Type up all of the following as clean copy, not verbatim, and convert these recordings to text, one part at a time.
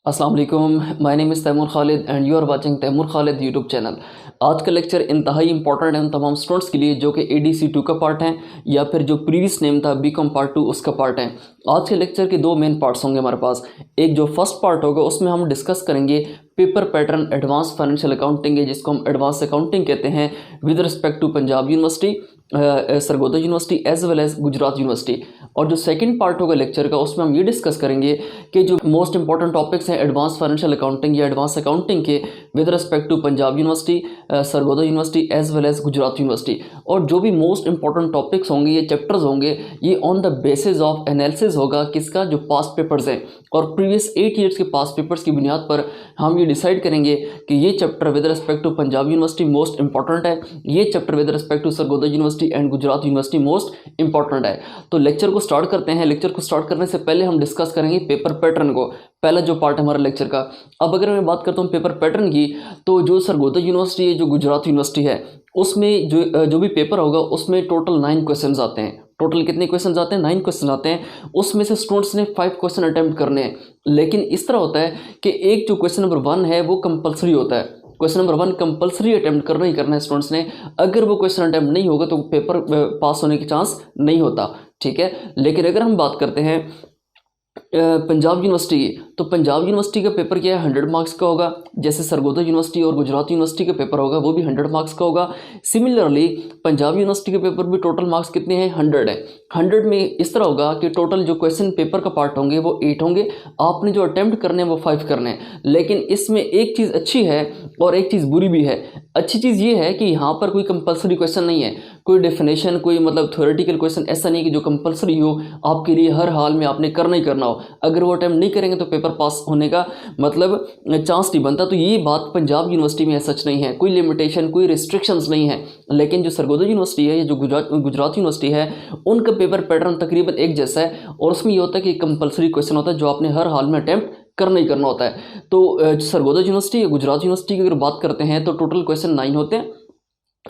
अस्सलाम वालेकुम, my name is Taimur Khalid and you are watching Taimur Khalid YouTube channel. आज का लेक्चर इंतहाई इंपॉर्टेंट है उन तमाम स्टूडेंट्स के लिए जो कि एडीसी 2 का पार्ट है या फिर जो प्रीवियस नेम था बीकॉम पार्ट 2 उसका पार्ट है। आज के लेक्चर के दो मेन पार्ट्स होंगे हमारे पास। एक जो फर्स्ट पार्ट होगा उसमें हम डिस्कस करेंगे paper pattern advance financial accounting है जिसको हम एडवांस अकाउंटिंग कहते हैं with respect to Punjab university, Sargodha university as well as Gujrat university. और जो सेकंड पार्ट होगा लेक्चर का उसमें हम ये डिस्कस करेंगे कि जो मोस्ट इंपॉर्टेंट टॉपिक्स हैं एडवांस फाइनेंशियल अकाउंटिंग या एडवांस अकाउंटिंग के with respect to Punjab university, Sargodha university as well as Gujrat university. और जो भी मोस्ट इंपॉर्टेंट टॉपिक्स होंगे, ये चैप्टर्स होंगे, ये on the basis of analysis होगा किसका, जो पास्ट पेपर्स हैं और प्रीवियस 8 ईयर्स के पास्ट पेपर्स की बुनियाद पर हम ये डिसाइड करेंगे कि ये chapter with respect to Punjab university most important है, ये chapter with respect to Sargodha university and Gujrat university most important है। तो लेक्चर को स्टार्ट करते हैं। लेक्चर को स्टार्ट करने से पहले हम डिस्कस करेंगे पेपर पैटर्न को, पहला जो पार्ट है हमारा लेक्चर का। अब अगर मैं बात करता हूँ पेपर पैटर्न की, तो जो सरगोदा यूनिवर्सिटी है, जो गुजरात यूनिवर्सिटी है, उसमें जो भी पेपर होगा उसमें टोटल 9 क्वेश्चन आते हैं। टोटल कितने क्वेश्चन आते हैं? 9 क्वेश्चन आते हैं। उसमें से स्टूडेंट्स ने 5 क्वेश्चन अटैम्प्ट करने हैं। लेकिन इस तरह होता है कि एक जो क्वेश्चन नंबर 1 है वो कंपलसरी होता है। क्वेश्चन नंबर 1 कंपलसरी अटैम्प्ट करना ही करना है स्टूडेंट्स ने। अगर वो क्वेश्चन अटैम्प्ट नहीं होगा तो पेपर पास होने के चांस नहीं होता, ठीक है। लेकिन अगर हम बात करते हैं पंजाब यूनिवर्सिटी की, तो पंजाब यूनिवर्सिटी का पेपर क्या है? 100 मार्क्स का होगा। जैसे सरगोदा यूनिवर्सिटी और गुजरात यूनिवर्सिटी का पेपर होगा वो भी 100 मार्क्स का होगा। सिमिलरली पंजाब यूनिवर्सिटी के पेपर भी टोटल मार्क्स कितने हैं? 100 है। 100 में इस तरह होगा कि टोटल जो क्वेश्चन पेपर का पार्ट होंगे वो 8 होंगे। आपने जो अटैम्प्ट करने हैं वो 5 करने हैं। लेकिन इसमें एक चीज़ अच्छी है और एक चीज़ बुरी भी है। अच्छी चीज़ ये है कि यहाँ पर कोई कंपलसरी क्वेश्चन नहीं है, कोई डेफिनेशन, कोई मतलब थ्योरेटिकल क्वेश्चन ऐसा नहीं कि जो कंपलसरी हो आपके लिए हर हाल में आपने करना ही करना हो। अगर वो अटैम्प्ट नहीं करेंगे तो पेपर पास होने का मतलब चांस नहीं बनता। तो ये बात पंजाब यूनिवर्सिटी में सच नहीं है, कोई लिमिटेशन, कोई रिस्ट्रिक्शंस नहीं है। लेकिन जो सरगोदा यूनिवर्सिटी है या जो गुजरात यूनिवर्सिटी है, उनका पेपर पैटर्न तकरीबन एक जैसा है और उसमें ये होता है कि कंपलसरी क्वेश्चन होता है जो आपने हर हाल में अटैम्प्ट करना ही करना होता है। तो सरगोदा यूनिवर्सिटी या गुजरात यूनिवर्सिटी की अगर बात करते हैं तो टोटल क्वेश्चन 9 होते हैं।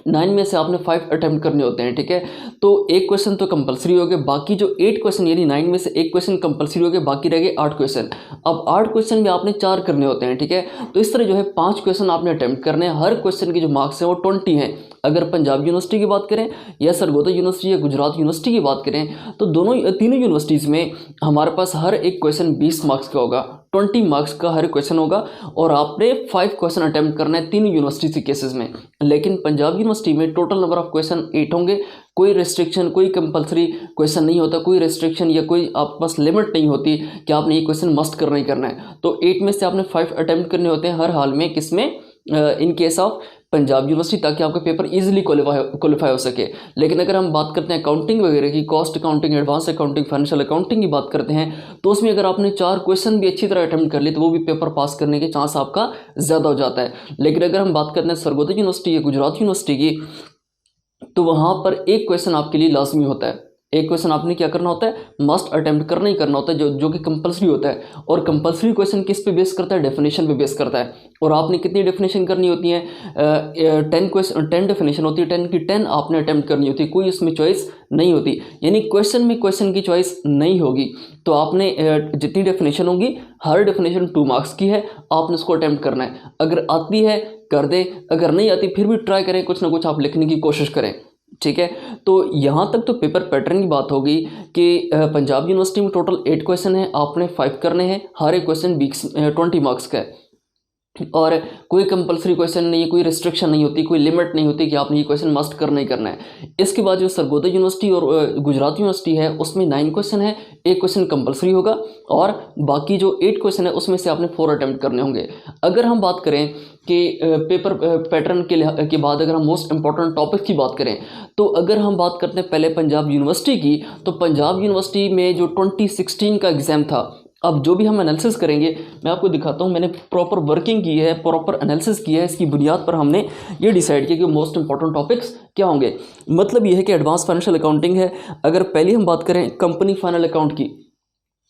9 में से आपने 5 अटैम्प्ट करने होते हैं, ठीक है। तो एक क्वेश्चन तो कंपलसरी हो गए, बाकी जो 8 क्वेश्चन यानी 9 में से एक क्वेश्चन कंपलसरी हो गए, बाकी रह गए 8 क्वेश्चन। अब 8 क्वेश्चन भी आपने 4 करने होते हैं, ठीक है। तो इस तरह जो है 5 क्वेश्चन आपने अटैम्प्ट करने हैं। हर क्वेश्चन के जो मार्क्स हैं वो 20 हैं। अगर पंजाब यूनिवर्सिटी की बात करें या सरगोदा यूनिवर्सिटी या गुजरात यूनिवर्सिटी की बात करें तो तीनों यूनिवर्सिटीज़ में हमारे पास हर एक क्वेश्चन 20 मार्क्स का होगा, 20 मार्क्स का हर क्वेश्चन होगा और आपने 5 क्वेश्चन अटैम्प्ट करना है तीनों यूनिवर्सिटी के केसेस में। लेकिन पंजाब यूनिवर्सिटी में टोटल नंबर ऑफ क्वेश्चन 8 होंगे। कोई रेस्ट्रिक्शन, कोई कंपलसरी क्वेश्चन नहीं होता, कोई रेस्ट्रिक्शन या कोई आपके पास लिमिट नहीं होती कि आपने ये क्वेश्चन मस्ट करना ही करना है। तो 8 में से आपने 5 अटैम्प्ट करने होते हैं हर हाल में, किसमें? इन केस ऑफ पंजाब यूनिवर्सिटी, ताकि आपका पेपर इजीली क्वालिफाई हो सके। लेकिन अगर हम बात करते हैं अकाउंटिंग वगैरह की, cost accounting, advance accounting, financial accounting की बात करते हैं, तो उसमें अगर आपने 4 क्वेश्चन भी अच्छी तरह अटैम्प्ट कर लिए तो वो भी पेपर पास करने के चांस आपका ज़्यादा हो जाता है। लेकिन अगर हम बात करते हैं सरगोदा यूनिवर्सिटी या गुजरात यूनिवर्सिटी की, तो वहाँ पर एक क्वेश्चन आपके लिए लाजमी होता है। एक क्वेश्चन आपने क्या करना होता है? मस्ट अटेम्प्ट करना ही करना होता है, जो कि कंपलसरी होता है। और कंपलसरी क्वेश्चन किस पे बेस करता है? डेफिनेशन पे बेस करता है। और आपने कितनी डेफिनेशन करनी होती है? 10 डेफिनेशन होती है, 10 की 10 आपने अटेम्प्ट करनी होती है, कोई उसमें चॉइस नहीं होती। यानी क्वेश्चन में क्वेश्चन की चॉइस नहीं होगी। तो आपने जितनी डेफिनेशन होगी हर डेफिनेशन 2 मार्क्स की है, आपने उसको अटेम्प्ट करना है। अगर आती है कर दे, अगर नहीं आती फिर भी ट्राई करें, कुछ ना कुछ आप लिखने की कोशिश करें, ठीक है। तो यहाँ तक तो पेपर पैटर्न की बात होगी कि पंजाब यूनिवर्सिटी में टोटल 8 क्वेश्चन है, आपने 5 करने हैं, हर एक क्वेश्चन 20 मार्क्स का है और कोई कंपलसरी क्वेश्चन नहीं है, कोई रिस्ट्रिक्शन नहीं होती, कोई लिमिट नहीं होती कि आपने ये क्वेश्चन मस्ट करना ही करना है। इसके बाद जो सरगोदा यूनिवर्सिटी और गुजरात यूनिवर्सिटी है उसमें 9 क्वेश्चन है, एक क्वेश्चन कंपलसरी होगा और बाकी जो 8 क्वेश्चन है उसमें से आपने 4 अटैम्प्ट करने होंगे। अगर हम बात करें कि पेपर पैटर्न के बाद अगर हम मोस्ट इंपॉर्टेंट टॉपिक की बात करें, तो अगर हम बात करते हैं पहले पंजाब यूनिवर्सिटी की, तो पंजाब यूनिवर्सिटी में जो 2016 का एग्ज़ाम था, अब जो भी हम एनालिसिस करेंगे मैं आपको दिखाता हूँ। मैंने प्रॉपर वर्किंग की है, प्रॉपर एनालिसिस किया है, इसकी बुनियाद पर हमने ये डिसाइड किया कि मोस्ट इंपॉर्टेंट टॉपिक्स क्या होंगे। मतलब ये है कि एडवांस फाइनेंशियल अकाउंटिंग है। अगर पहले हम बात करें कंपनी फाइनल अकाउंट की,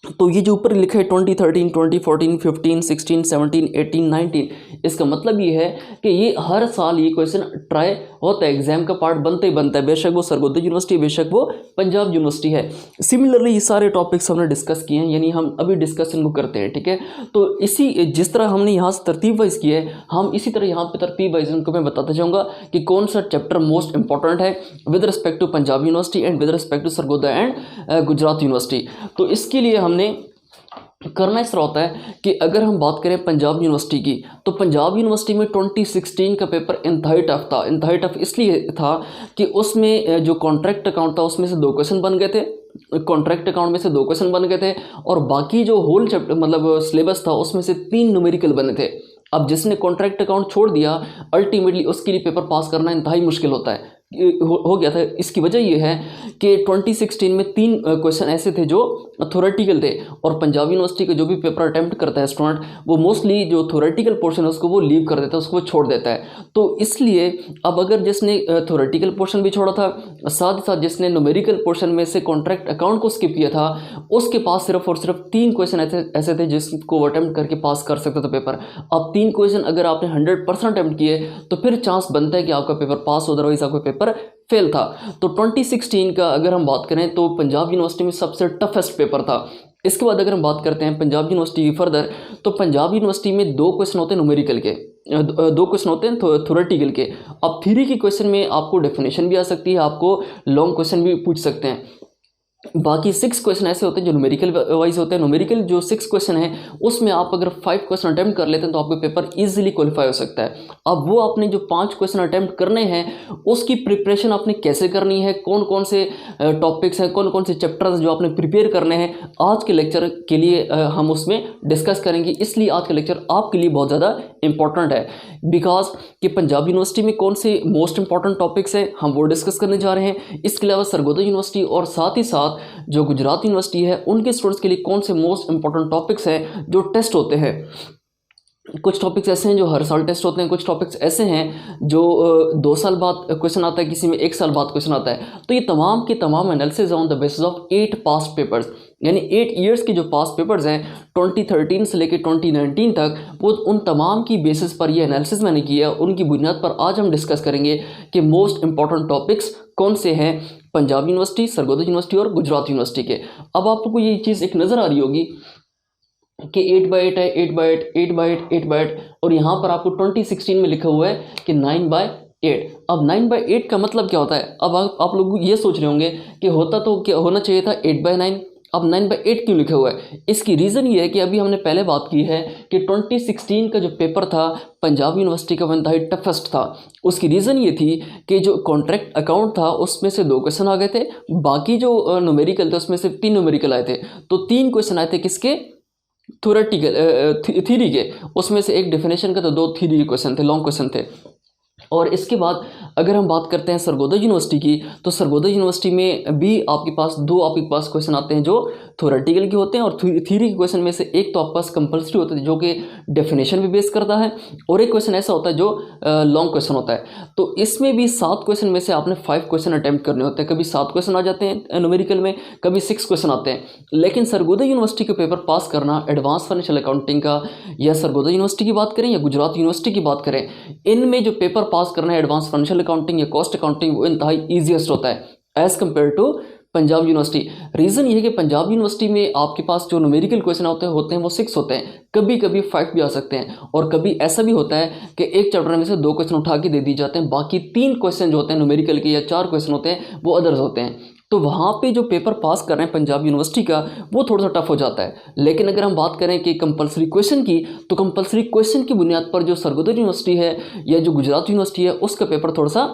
तो ये जो ऊपर लिखा है 2013, 2014, 15, 16, 17, 18, 19, इसका मतलब ये है कि ये हर साल ये क्वेश्चन ट्राई होता है, एग्जाम का पार्ट बनता ही बनता है, बेशक वो सरगोदा यूनिवर्सिटी है, बेशक वो पंजाब यूनिवर्सिटी है। सिमिलरली ये सारे टॉपिक्स हमने डिस्कस किए हैं, यानी हम अभी डिस्कशन को करते हैं, ठीक है। तो इसी जिस तरह हमने यहाँ से तरतीब वाइज किया है, हम इसी तरह यहाँ पे तरतीब वाइज उनको मैं बताता जाऊँगा कि कौन सा चैप्टर मोस्ट इंपॉर्टेंट है with respect to Punjab university and with respect to Sargodha and Gujrat university. तो इसके लिए हमने करना इस तरह होता है कि अगर हम बात करें पंजाब यूनिवर्सिटी की, तो पंजाब यूनिवर्सिटी में 2016 का पेपर इंतहाई टफ था। इंतहाई टफ इसलिए था कि उसमें जो कॉन्ट्रैक्ट अकाउंट था उसमें से 2 क्वेश्चन बन गए थे, कॉन्ट्रैक्ट अकाउंट में से 2 क्वेश्चन बन गए थे, और बाकी जो होल चैप्टर मतलब सिलेबस था उसमें से 3 न्यूमेरिकल बने थे। अब जिसने कॉन्ट्रैक्ट अकाउंट छोड़ दिया, अल्टीमेटली उसके लिए पेपर पास करना इंतहाई मुश्किल होता है, हो गया था। इसकी वजह यह है कि 2016 में 3 क्वेश्चन ऐसे थे जो थ्योरेटिकल थे, और पंजाब यूनिवर्सिटी का जो भी पेपर अटेम्प्ट करता है स्टूडेंट, वो मोस्टली जो थ्योरेटिकल पोर्शन है उसको वो लीव कर देता है, उसको वो छोड़ देता है। तो इसलिए अब अगर जिसने थ्योरेटिकल पोर्शन भी छोड़ा था, साथ ही साथ जिसने न्यूमेरिकल पोर्शन में से कॉन्ट्रैक्ट अकाउंट को स्किप किया था, उसके पास सिर्फ और सिर्फ 3 क्वेश्चन ऐसे थे जिसको वो अटेम्प्ट करके पास कर सकता था पेपर। अब 3 क्वेश्चन अगर आपने 100% अटेम्प्ट किए तो फिर चांस बनता है कि आपका पेपर पास हो, अदरवाइज आपका पेपर फेल था। तो 2016 का अगर हम बात करें तो पंजाब यूनिवर्सिटी में सबसे टफेस्ट पेपर था। इसके बाद अगर हम बात करते हैं पंजाब यूनिवर्सिटी की फर्दर, तो पंजाब यूनिवर्सिटी में 2 क्वेश्चन होते हैं न्यूमेरिकल के, 2 क्वेश्चन होते हैं थ्योरेटिकल के। अब थ्योरी के क्वेश्चन में आपको डेफिनेशन भी आ सकती है, आपको लॉन्ग क्वेश्चन भी पूछ सकते हैं। बाकी 6 क्वेश्चन ऐसे होते हैं जो न्यूमेरिकल वाइज होते हैं। न्यूमेरिकल जो 6 क्वेश्चन है उसमें आप अगर 5 क्वेश्चन अटेम्प्ट कर लेते हैं तो आपका पेपर इजीली क्वालिफाई हो सकता है। अब वो आपने जो 5 क्वेश्चन अटेम्प्ट करने हैं उसकी प्रिपरेशन आपने कैसे करनी है, कौन कौन से टॉपिक्स हैं, कौन कौन से चैप्टर्स जो आपने प्रिपेयर करने हैं, आज के लेक्चर के लिए हम उसमें डिस्कस करेंगे। इसलिए आज का लेक्चर आपके लिए बहुत ज़्यादा इंपॉर्टेंट है, बिकॉज कि पंजाब यूनिवर्सिटी में कौन से मोस्ट इंपॉर्टेंट टॉपिक्स हैं हम वो डिस्कस करने जा रहे हैं। इसके अलावा सरगोदा यूनिवर्सिटी और साथ ही साथ जो गुजरात यूनिवर्सिटी है उनके स्टूडेंट्स के लिए कौन से मोस्ट इंपॉर्टेंट टॉपिक्स हैं जो टेस्ट होते हैं। कुछ टॉपिक्स ऐसे हैं जो हर साल टेस्ट होते हैं, कुछ टॉपिक्स ऐसे हैं जो 2 साल बाद क्वेश्चन आता है, किसी में 1 साल बाद क्वेश्चन आता है। तो ये तमाम के तमाम analysis on the basis of 8 past papers, यानी 8 ईयर्स के जो पास्ट पेपर्स हैं 2013 से लेकर 2019 तक, वो उन तमाम की बेसिस पर ये एनालिसिस मैंने किया। उनकी बुनियाद पर आज हम डिस्कस करेंगे कि मोस्ट इंपॉर्टेंट टॉपिक्स कौन से हैं पंजाब यूनिवर्सिटी, सरगोदा यूनिवर्सिटी और गुजरात यूनिवर्सिटी के। अब आप लोग को ये चीज़ एक नज़र आ रही होगी कि 8/8 है, 8/8, 8/8, 8/8, और यहाँ पर आपको 2016 में लिखा हुआ है कि 9/8। अब 9/8 का मतलब क्या होता है? अब आप लोग ये सोच रहे होंगे कि होता तो क्या होना चाहिए था 8/9, अब 9/8 क्यों लिखा हुआ है? इसकी रीज़न ये है कि अभी हमने पहले बात की है कि 2016 का जो पेपर था पंजाब यूनिवर्सिटी का, वो इंतहाई टफेस्ट था। उसकी रीज़न ये थी कि जो कॉन्ट्रैक्ट अकाउंट था उसमें से 2 क्वेश्चन आ गए थे, बाकी जो न्यूमेरिकल थे उसमें से 3 न्यूमेरिकल आए थे। तो 3 क्वेश्चन आए थे किसके? थ्योरेटिकल थ्योरी के, उसमें से 1 डेफिनेशन का, तो 2 थ्योरी के क्वेश्चन थे, लॉन्ग क्वेश्चन थे। और इसके बाद अगर हम बात करते हैं सरगोदा यूनिवर्सिटी की, तो सरगोदा यूनिवर्सिटी में भी आपके पास 2 आपके पास क्वेश्चन आते हैं जो थ्योरेटिकल के होते हैं, और थ्योरी के क्वेश्चन में से एक तो आपके पास कंपल्सरी होता है जो कि डेफिनेशन पे बेस करता है, और एक क्वेश्चन ऐसा होता है जो लॉन्ग क्वेश्चन होता है। तो इसमें भी 7 क्वेश्चन में से आपने 5 क्वेश्चन अटैम्प्ट करने होते हैं। कभी 7 क्वेश्चन आ जाते हैं न्यूमेरिकल में, कभी 6 क्वेश्चन आते हैं। लेकिन सरगोदा यूनिवर्सिटी के पेपर पास करना एडवांस फाइनेंशियल अकाउंटिंग का, या सरगोदा यूनिवर्सिटी की बात करें या गुजरात यूनिवर्सिटी की बात करें, इनमें जो पेपर पास करना है एडवांस फाइनेंशियल अकाउंटिंग या कॉस्ट अकाउंटिंग, वो इंतहाई ईजीएस्ट होता है as compare to Punjab university. Reason ये है कि पंजाब यूनिवर्सिटी में आपके पास जो न्यूमेरिकल क्वेश्चन होते हैं वो 6 होते हैं, कभी कभी 5 भी आ सकते हैं, और कभी ऐसा भी होता है कि एक चैप्टर में से 2 क्वेश्चन उठा के दे दिए जाते हैं, बाकी 3 क्वेश्चन जो होते हैं न्यूमेरिकल के या 4 क्वेश्चन होते हैं वो अदर्स होते हैं। तो वहाँ पे जो पेपर पास कर रहे हैं पंजाब यूनिवर्सिटी का, वो थोड़ा सा टफ हो जाता है। लेकिन अगर हम बात करें कि कंपलसरी क्वेश्चन की, तो कंपलसरी क्वेश्चन की बुनियाद पर जो सरगोदा यूनिवर्सिटी है या जो गुजरात यूनिवर्सिटी है उसका पेपर थोड़ा सा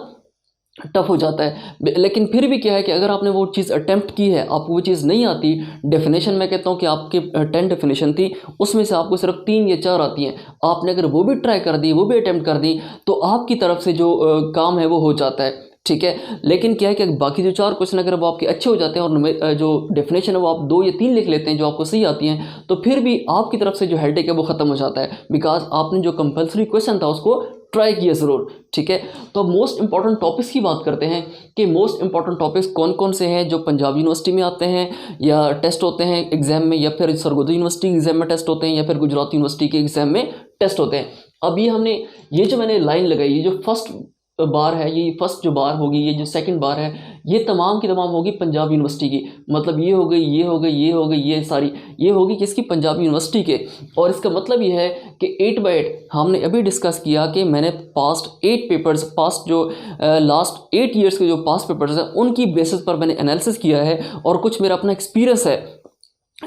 टफ हो जाता है। लेकिन फिर भी क्या है कि अगर आपने वो चीज़ अटेम्प्ट की है, आपको वो चीज़ नहीं आती, डेफिनेशन मैं कहता हूँ कि आपके 10 डेफिनेशन थी, उसमें से आपको सिर्फ 3 या 4 आती हैं, आपने अगर वो भी ट्राई कर दी, वो भी अटेम्प्ट कर दी, तो आपकी तरफ से जो काम है वो हो जाता है, ठीक है। लेकिन क्या है कि बाकी जो 4 क्वेश्चन अगर वो आपके अच्छे हो जाते हैं और जो डेफिनेशन है वो आप 2 या 3 लिख लेते हैं जो आपको सही आती हैं, तो फिर भी आपकी तरफ से जो हेडेक है वो ख़त्म हो जाता है, बिकॉज आपने जो कंपलसरी क्वेश्चन था उसको ट्राई किया ज़रूर, ठीक है। तो अब मोस्ट इंपॉर्टेंट टॉपिक्स की बात करते हैं कि मोस्ट इंपॉर्टेंट टॉपिक्स कौन कौन से हैं जो पंजाब यूनिवर्सिटी में आते हैं या टेस्ट होते हैं एग्जाम में, या फिर सरगोदा यूनिवर्सिटी के एग्जाम में टेस्ट होते हैं, या फिर गुजरात यूनिवर्सिटी के एग्जाम में टेस्ट होते हैं। अब ये जो मैंने लाइन लगाई, ये जो फर्स्ट बार है, ये फर्स्ट जो बार होगी, ये जो सेकंड बार है, ये तमाम की तमाम होगी पंजाब यूनिवर्सिटी की। मतलब ये हो गई, ये हो गई, ये हो गई, ये सारी ये होगी किसकी? पंजाब यूनिवर्सिटी के। और इसका मतलब ये है कि 8/8 हमने अभी डिस्कस किया कि मैंने पास्ट 8 पेपर्स, पास्ट जो लास्ट 8 ईयर्स के जो पास्ट पेपर्स हैं उनकी बेसिस पर मैंने एनालिसिस किया है, और कुछ मेरा अपना एक्सपीरियंस है,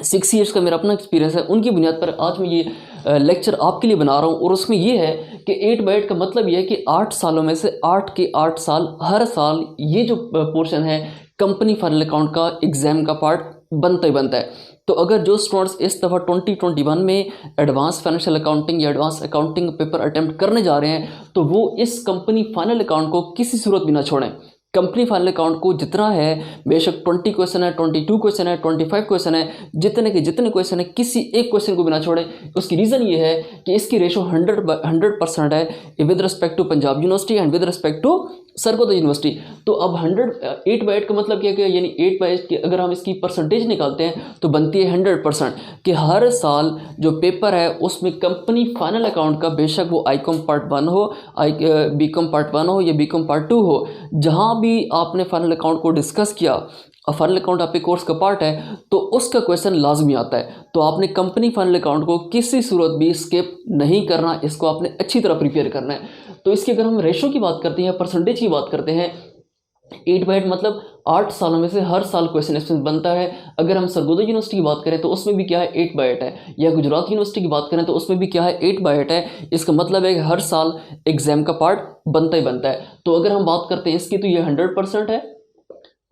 6 ईयर्स का मेरा अपना एक्सपीरियंस है, उनकी बुनियाद पर आज मैं ये लेक्चर आपके लिए बना रहा हूँ। और उसमें ये है कि 8/8 का मतलब ये है कि 8 सालों में से 8 के 8 साल हर साल ये जो पोर्शन है कंपनी फाइनल अकाउंट का एग्ज़ाम का पार्ट बनता ही बनता है। तो अगर जो स्टूडेंट्स इस दफ़ा 2021 में एडवांस फाइनेंशियल अकाउंटिंग या एडवांस अकाउंटिंग पेपर अटैम्प्ट करने जा रहे हैं, तो वो इस कंपनी फाइनल अकाउंट को किसी सूरत भी ना छोड़ें। कंपनी फाइनल अकाउंट को जितना है, बेशक 20 क्वेश्चन है, 22 क्वेश्चन है, 25 क्वेश्चन है, जितने के जितने क्वेश्चन है, किसी एक क्वेश्चन को भी ना छोड़ें। उसकी रीज़न ये है कि इसकी रेशो 100% है with respect to Punjab university and with respect to Sargodha university. तो अब 8/8 का मतलब क्या है? यानी 8/8 की अगर हम इसकी परसेंटेज निकालते हैं तो बनती है 100%, कि हर साल जो पेपर है उसमें कंपनी फाइनल अकाउंट का, बेशक वो ICOM पार्ट 1 हो, BCom पार्ट 1 हो या BCom पार्ट 2 हो, जहाँ भी आपने फाइनल अकाउंट को डिस्कस किया और फाइनल अकाउंट आपके कोर्स का पार्ट है, तो उसका क्वेश्चन लाजमी आता है। तो आपने कंपनी फाइनल अकाउंट को किसी सूरत भी स्किप नहीं करना, इसको आपने अच्छी तरह प्रिपेयर करना है। तो इसकी अगर हम रेशो की बात करते हैं, परसेंटेज की बात करते हैं, 8/8 मतलब 8 सालों में से हर साल क्वेश्चन इसमें बनता है। अगर हम सरगोदा यूनिवर्सिटी की बात करें तो उसमें भी क्या है? 8/8 है। या गुजरात यूनिवर्सिटी की बात करें तो उसमें भी क्या है? 8/8 है। इसका मतलब है कि हर साल एग्जाम का पार्ट बनता ही बनता है। तो अगर हम बात करते हैं इसकी, तो ये 100% है,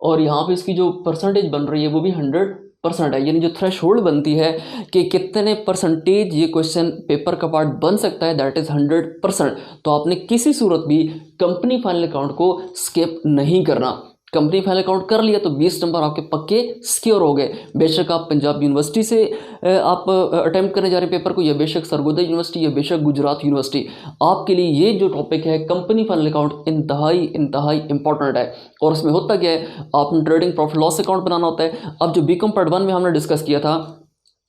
और यहाँ पे इसकी जो परसेंटेज बन रही है वो भी 100% है। यानी जो थ्रेशोल्ड बनती है कि कितने परसेंटेज ये क्वेश्चन पेपर का पार्ट बन सकता है, दैट इज़ 100%। तो आपने किसी सूरत भी कंपनी फाइनल अकाउंट को स्किप नहीं करना। कंपनी फाइनल अकाउंट कर लिया तो 20 नंबर आपके पक्के सिक्योर हो गए। बेशक आप पंजाब यूनिवर्सिटी से आप अटैम्प्ट करने जा रहे हैं पेपर को, या बेशक सरगोदा यूनिवर्सिटी या बेशक गुजरात यूनिवर्सिटी, आपके लिए ये जो टॉपिक है कंपनी फाइनल अकाउंट इंतहाई इंपॉर्टेंट है। और उसमें होता क्या है? आपने ट्रेडिंग प्रॉफिट लॉस अकाउंट बनाना होता है। अब जो BCom पार्ट 1 में हमने डिस्कस किया था,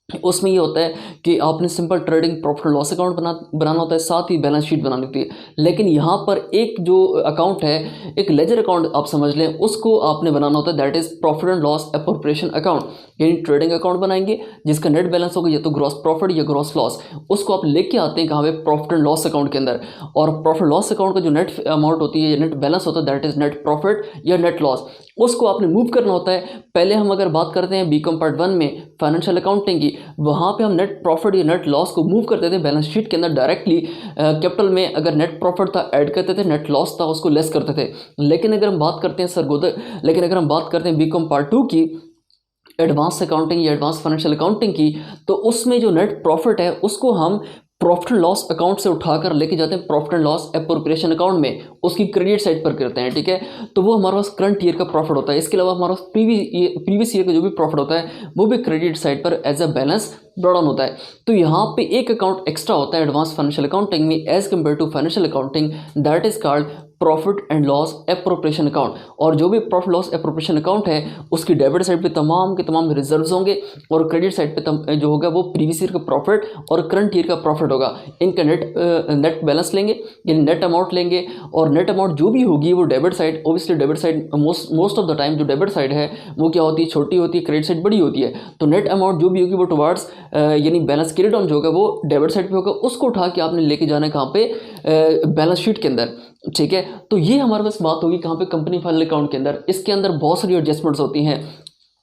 उसमें ये होता है कि आपने simple trading profit and loss account बनाना होता है, साथ ही बैलेंस शीट बनानी होती है। लेकिन यहाँ पर एक जो अकाउंट है, एक लेजर अकाउंट आप समझ लें, उसको आपने बनाना होता है, that is profit and loss appropriation account. यानी ट्रेडिंग अकाउंट बनाएंगे जिसका नेट बैलेंस होगा या तो ग्रॉस प्रॉफिट या ग्रॉस लॉस, उसको आप लेके आते हैं कहाँ पे? प्रॉफिट एंड लॉस अकाउंट के अंदर। और प्रॉफिट लॉस अकाउंट का जो नेट अमाउंट होती है या नेट बैलेंस होता है, दैट इज़ नेट प्रॉफिट या नेट लॉस, उसको आपने मूव करना होता है। पहले हम अगर बात करते हैं BCom पार्ट 1 में फाइनेंशियल अकाउंटिंग की, वहाँ पे हम नेट प्रॉफिट या नेट लॉस को मूव करते थे बैलेंस शीट के अंदर डायरेक्टली। कैपिटल में अगर नेट प्रॉफिट था ऐड करते थे, नेट लॉस था उसको लेस करते थे। लेकिन अगर हम बात करते हैं BCom पार्ट 2 की, एडवांस अकाउंटिंग या एडवांस फाइनेंशियल अकाउंटिंग की, तो उसमें जो नेट प्रॉफिट है उसको हम प्रॉफिट एंड लॉस अकाउंट से उठाकर लेके जाते हैं profit and loss appropriation account में, उसकी क्रेडिट साइड पर करते हैं, ठीक है। तो वो हमारे पास करंट ईयर का प्रॉफिट होता है। इसके अलावा हमारे पास प्रीवियस ईयर का जो भी प्रॉफिट होता है वो भी क्रेडिट साइड पर as a balance brought on होता है। तो यहाँ पे एक अकाउंट एक्स्ट्रा होता है एडवांस फाइनेंशियल अकाउंटिंग में as compare to financial accounting, that is called profit and loss appropriation account. और जो भी प्रॉफिट लॉस एप्रोप्रिएशन अकाउंट है उसकी डेबिट साइड पे तमाम के तमाम रिजर्व्स होंगे, और क्रेडिट साइड पे जो होगा वो प्रीवियस ईयर का प्रॉफिट और करंट ईयर का प्रॉफिट होगा। इनका नेट बैलेंस लेंगे, यानी नेट अमाउंट लेंगे, और नेट अमाउंट जो भी होगी वो debit side, obviously debit side most of the time जो डेबिट साइड है वो क्या होती है? छोटी होती है, क्रेडिट साइड बड़ी होती है। तो नेट अमाउंट जो भी होगी वो टुवार्ड्स यानी बैलेंस कैरिड ऑन जो होगा वो डेबिट साइड पे होगा, उसको उठा के आपने लेके जाना है कहाँ पे? बैलेंस शीट के अंदर, ठीक है। तो ये हमारे पास बात होगी कहाँ पे? कंपनी फाइनल अकाउंट के अंदर। इसके अंदर बहुत सारी एडजस्टमेंट्स होती हैं।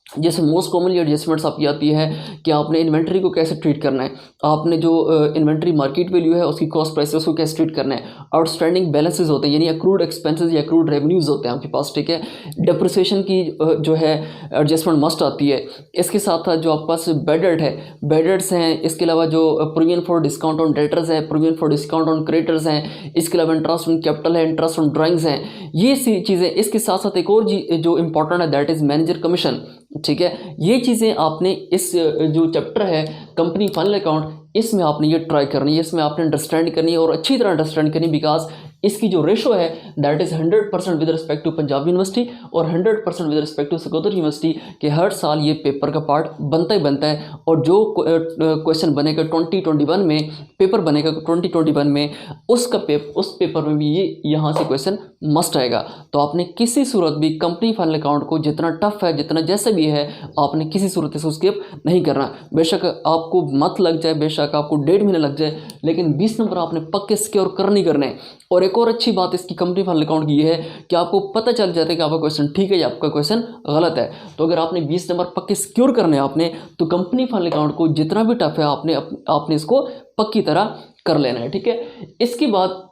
जैसे मोस्ट कॉमनली एडजस्टमेंट्स आपकी आती है कि आपने इन्वेंट्री को कैसे ट्रीट करना है, आपने जो इन्वेंट्री मार्केट वैल्यू है उसकी कॉस्ट प्राइस को कैसे ट्रीट करना है, आउटस्टैंडिंग बैलेंसेस होते हैं यानी अक्रूड एक्सपेंसेस या अक्रूड रेवेन्यूज़ होते हैं आपके पास, ठीक है। डिप्रिसिएशन की जो है एडजस्टमेंट मस्ट आती है। इसके साथ साथ जो आपके पास बैड डेट्स हैं, इसके अलावा जो provision for discount on debtors है, provision for discount on creditors हैं, इसके अलावा इंटरेस्ट ऑन कैपिटल है, इंटरेस्ट ऑन ड्राइंग्स हैं, ये सी चीज़ें। इसके साथ साथ एक और जो इंपॉर्टेंट है दैट इज़ मैनेजर कमीशन। ठीक है, ये चीज़ें आपने इस जो चैप्टर है कंपनी फाइनल अकाउंट, इसमें आपने ये ट्राई करनी है, इसमें आपने अंडरस्टैंड करनी है और अच्छी तरह अंडरस्टैंड करनी, बिकॉज इसकी जो रेशो है that is 100% with respect to Punjab university और 100% with respect to Sargodha university कि हर साल ये पेपर का पार्ट बनता ही बनता है। और जो क्वेश्चन बनेगा 2021 में, पेपर बनेगा 2021 में, उस पेपर में भी ये यहाँ से क्वेश्चन मस्ट आएगा। तो आपने किसी सूरत भी कंपनी फाइनल अकाउंट को जितना टफ है, जितना जैसे भी है, आपने किसी सूरत से स्किप नहीं करना। बेशक आपको मत लग जाए, बेशक आपको 1.5 महीने लग जाए, लेकिन 20 नंबर आपने पक्के सिक्योर करने करने। और एक और अच्छी बात इसकी कंपनी फाइनल अकाउंट की ये है कि आपको पता चल जाता है कि आपका क्वेश्चन ठीक है या आपका क्वेश्चन गलत है। तो अगर आपने 20 नंबर पक्के सिक्योर करने आपने, तो कंपनी फाइनल अकाउंट को जितना भी टफ है आपने इसको पक्की तरह कर लेना है। ठीक है, इसके बाद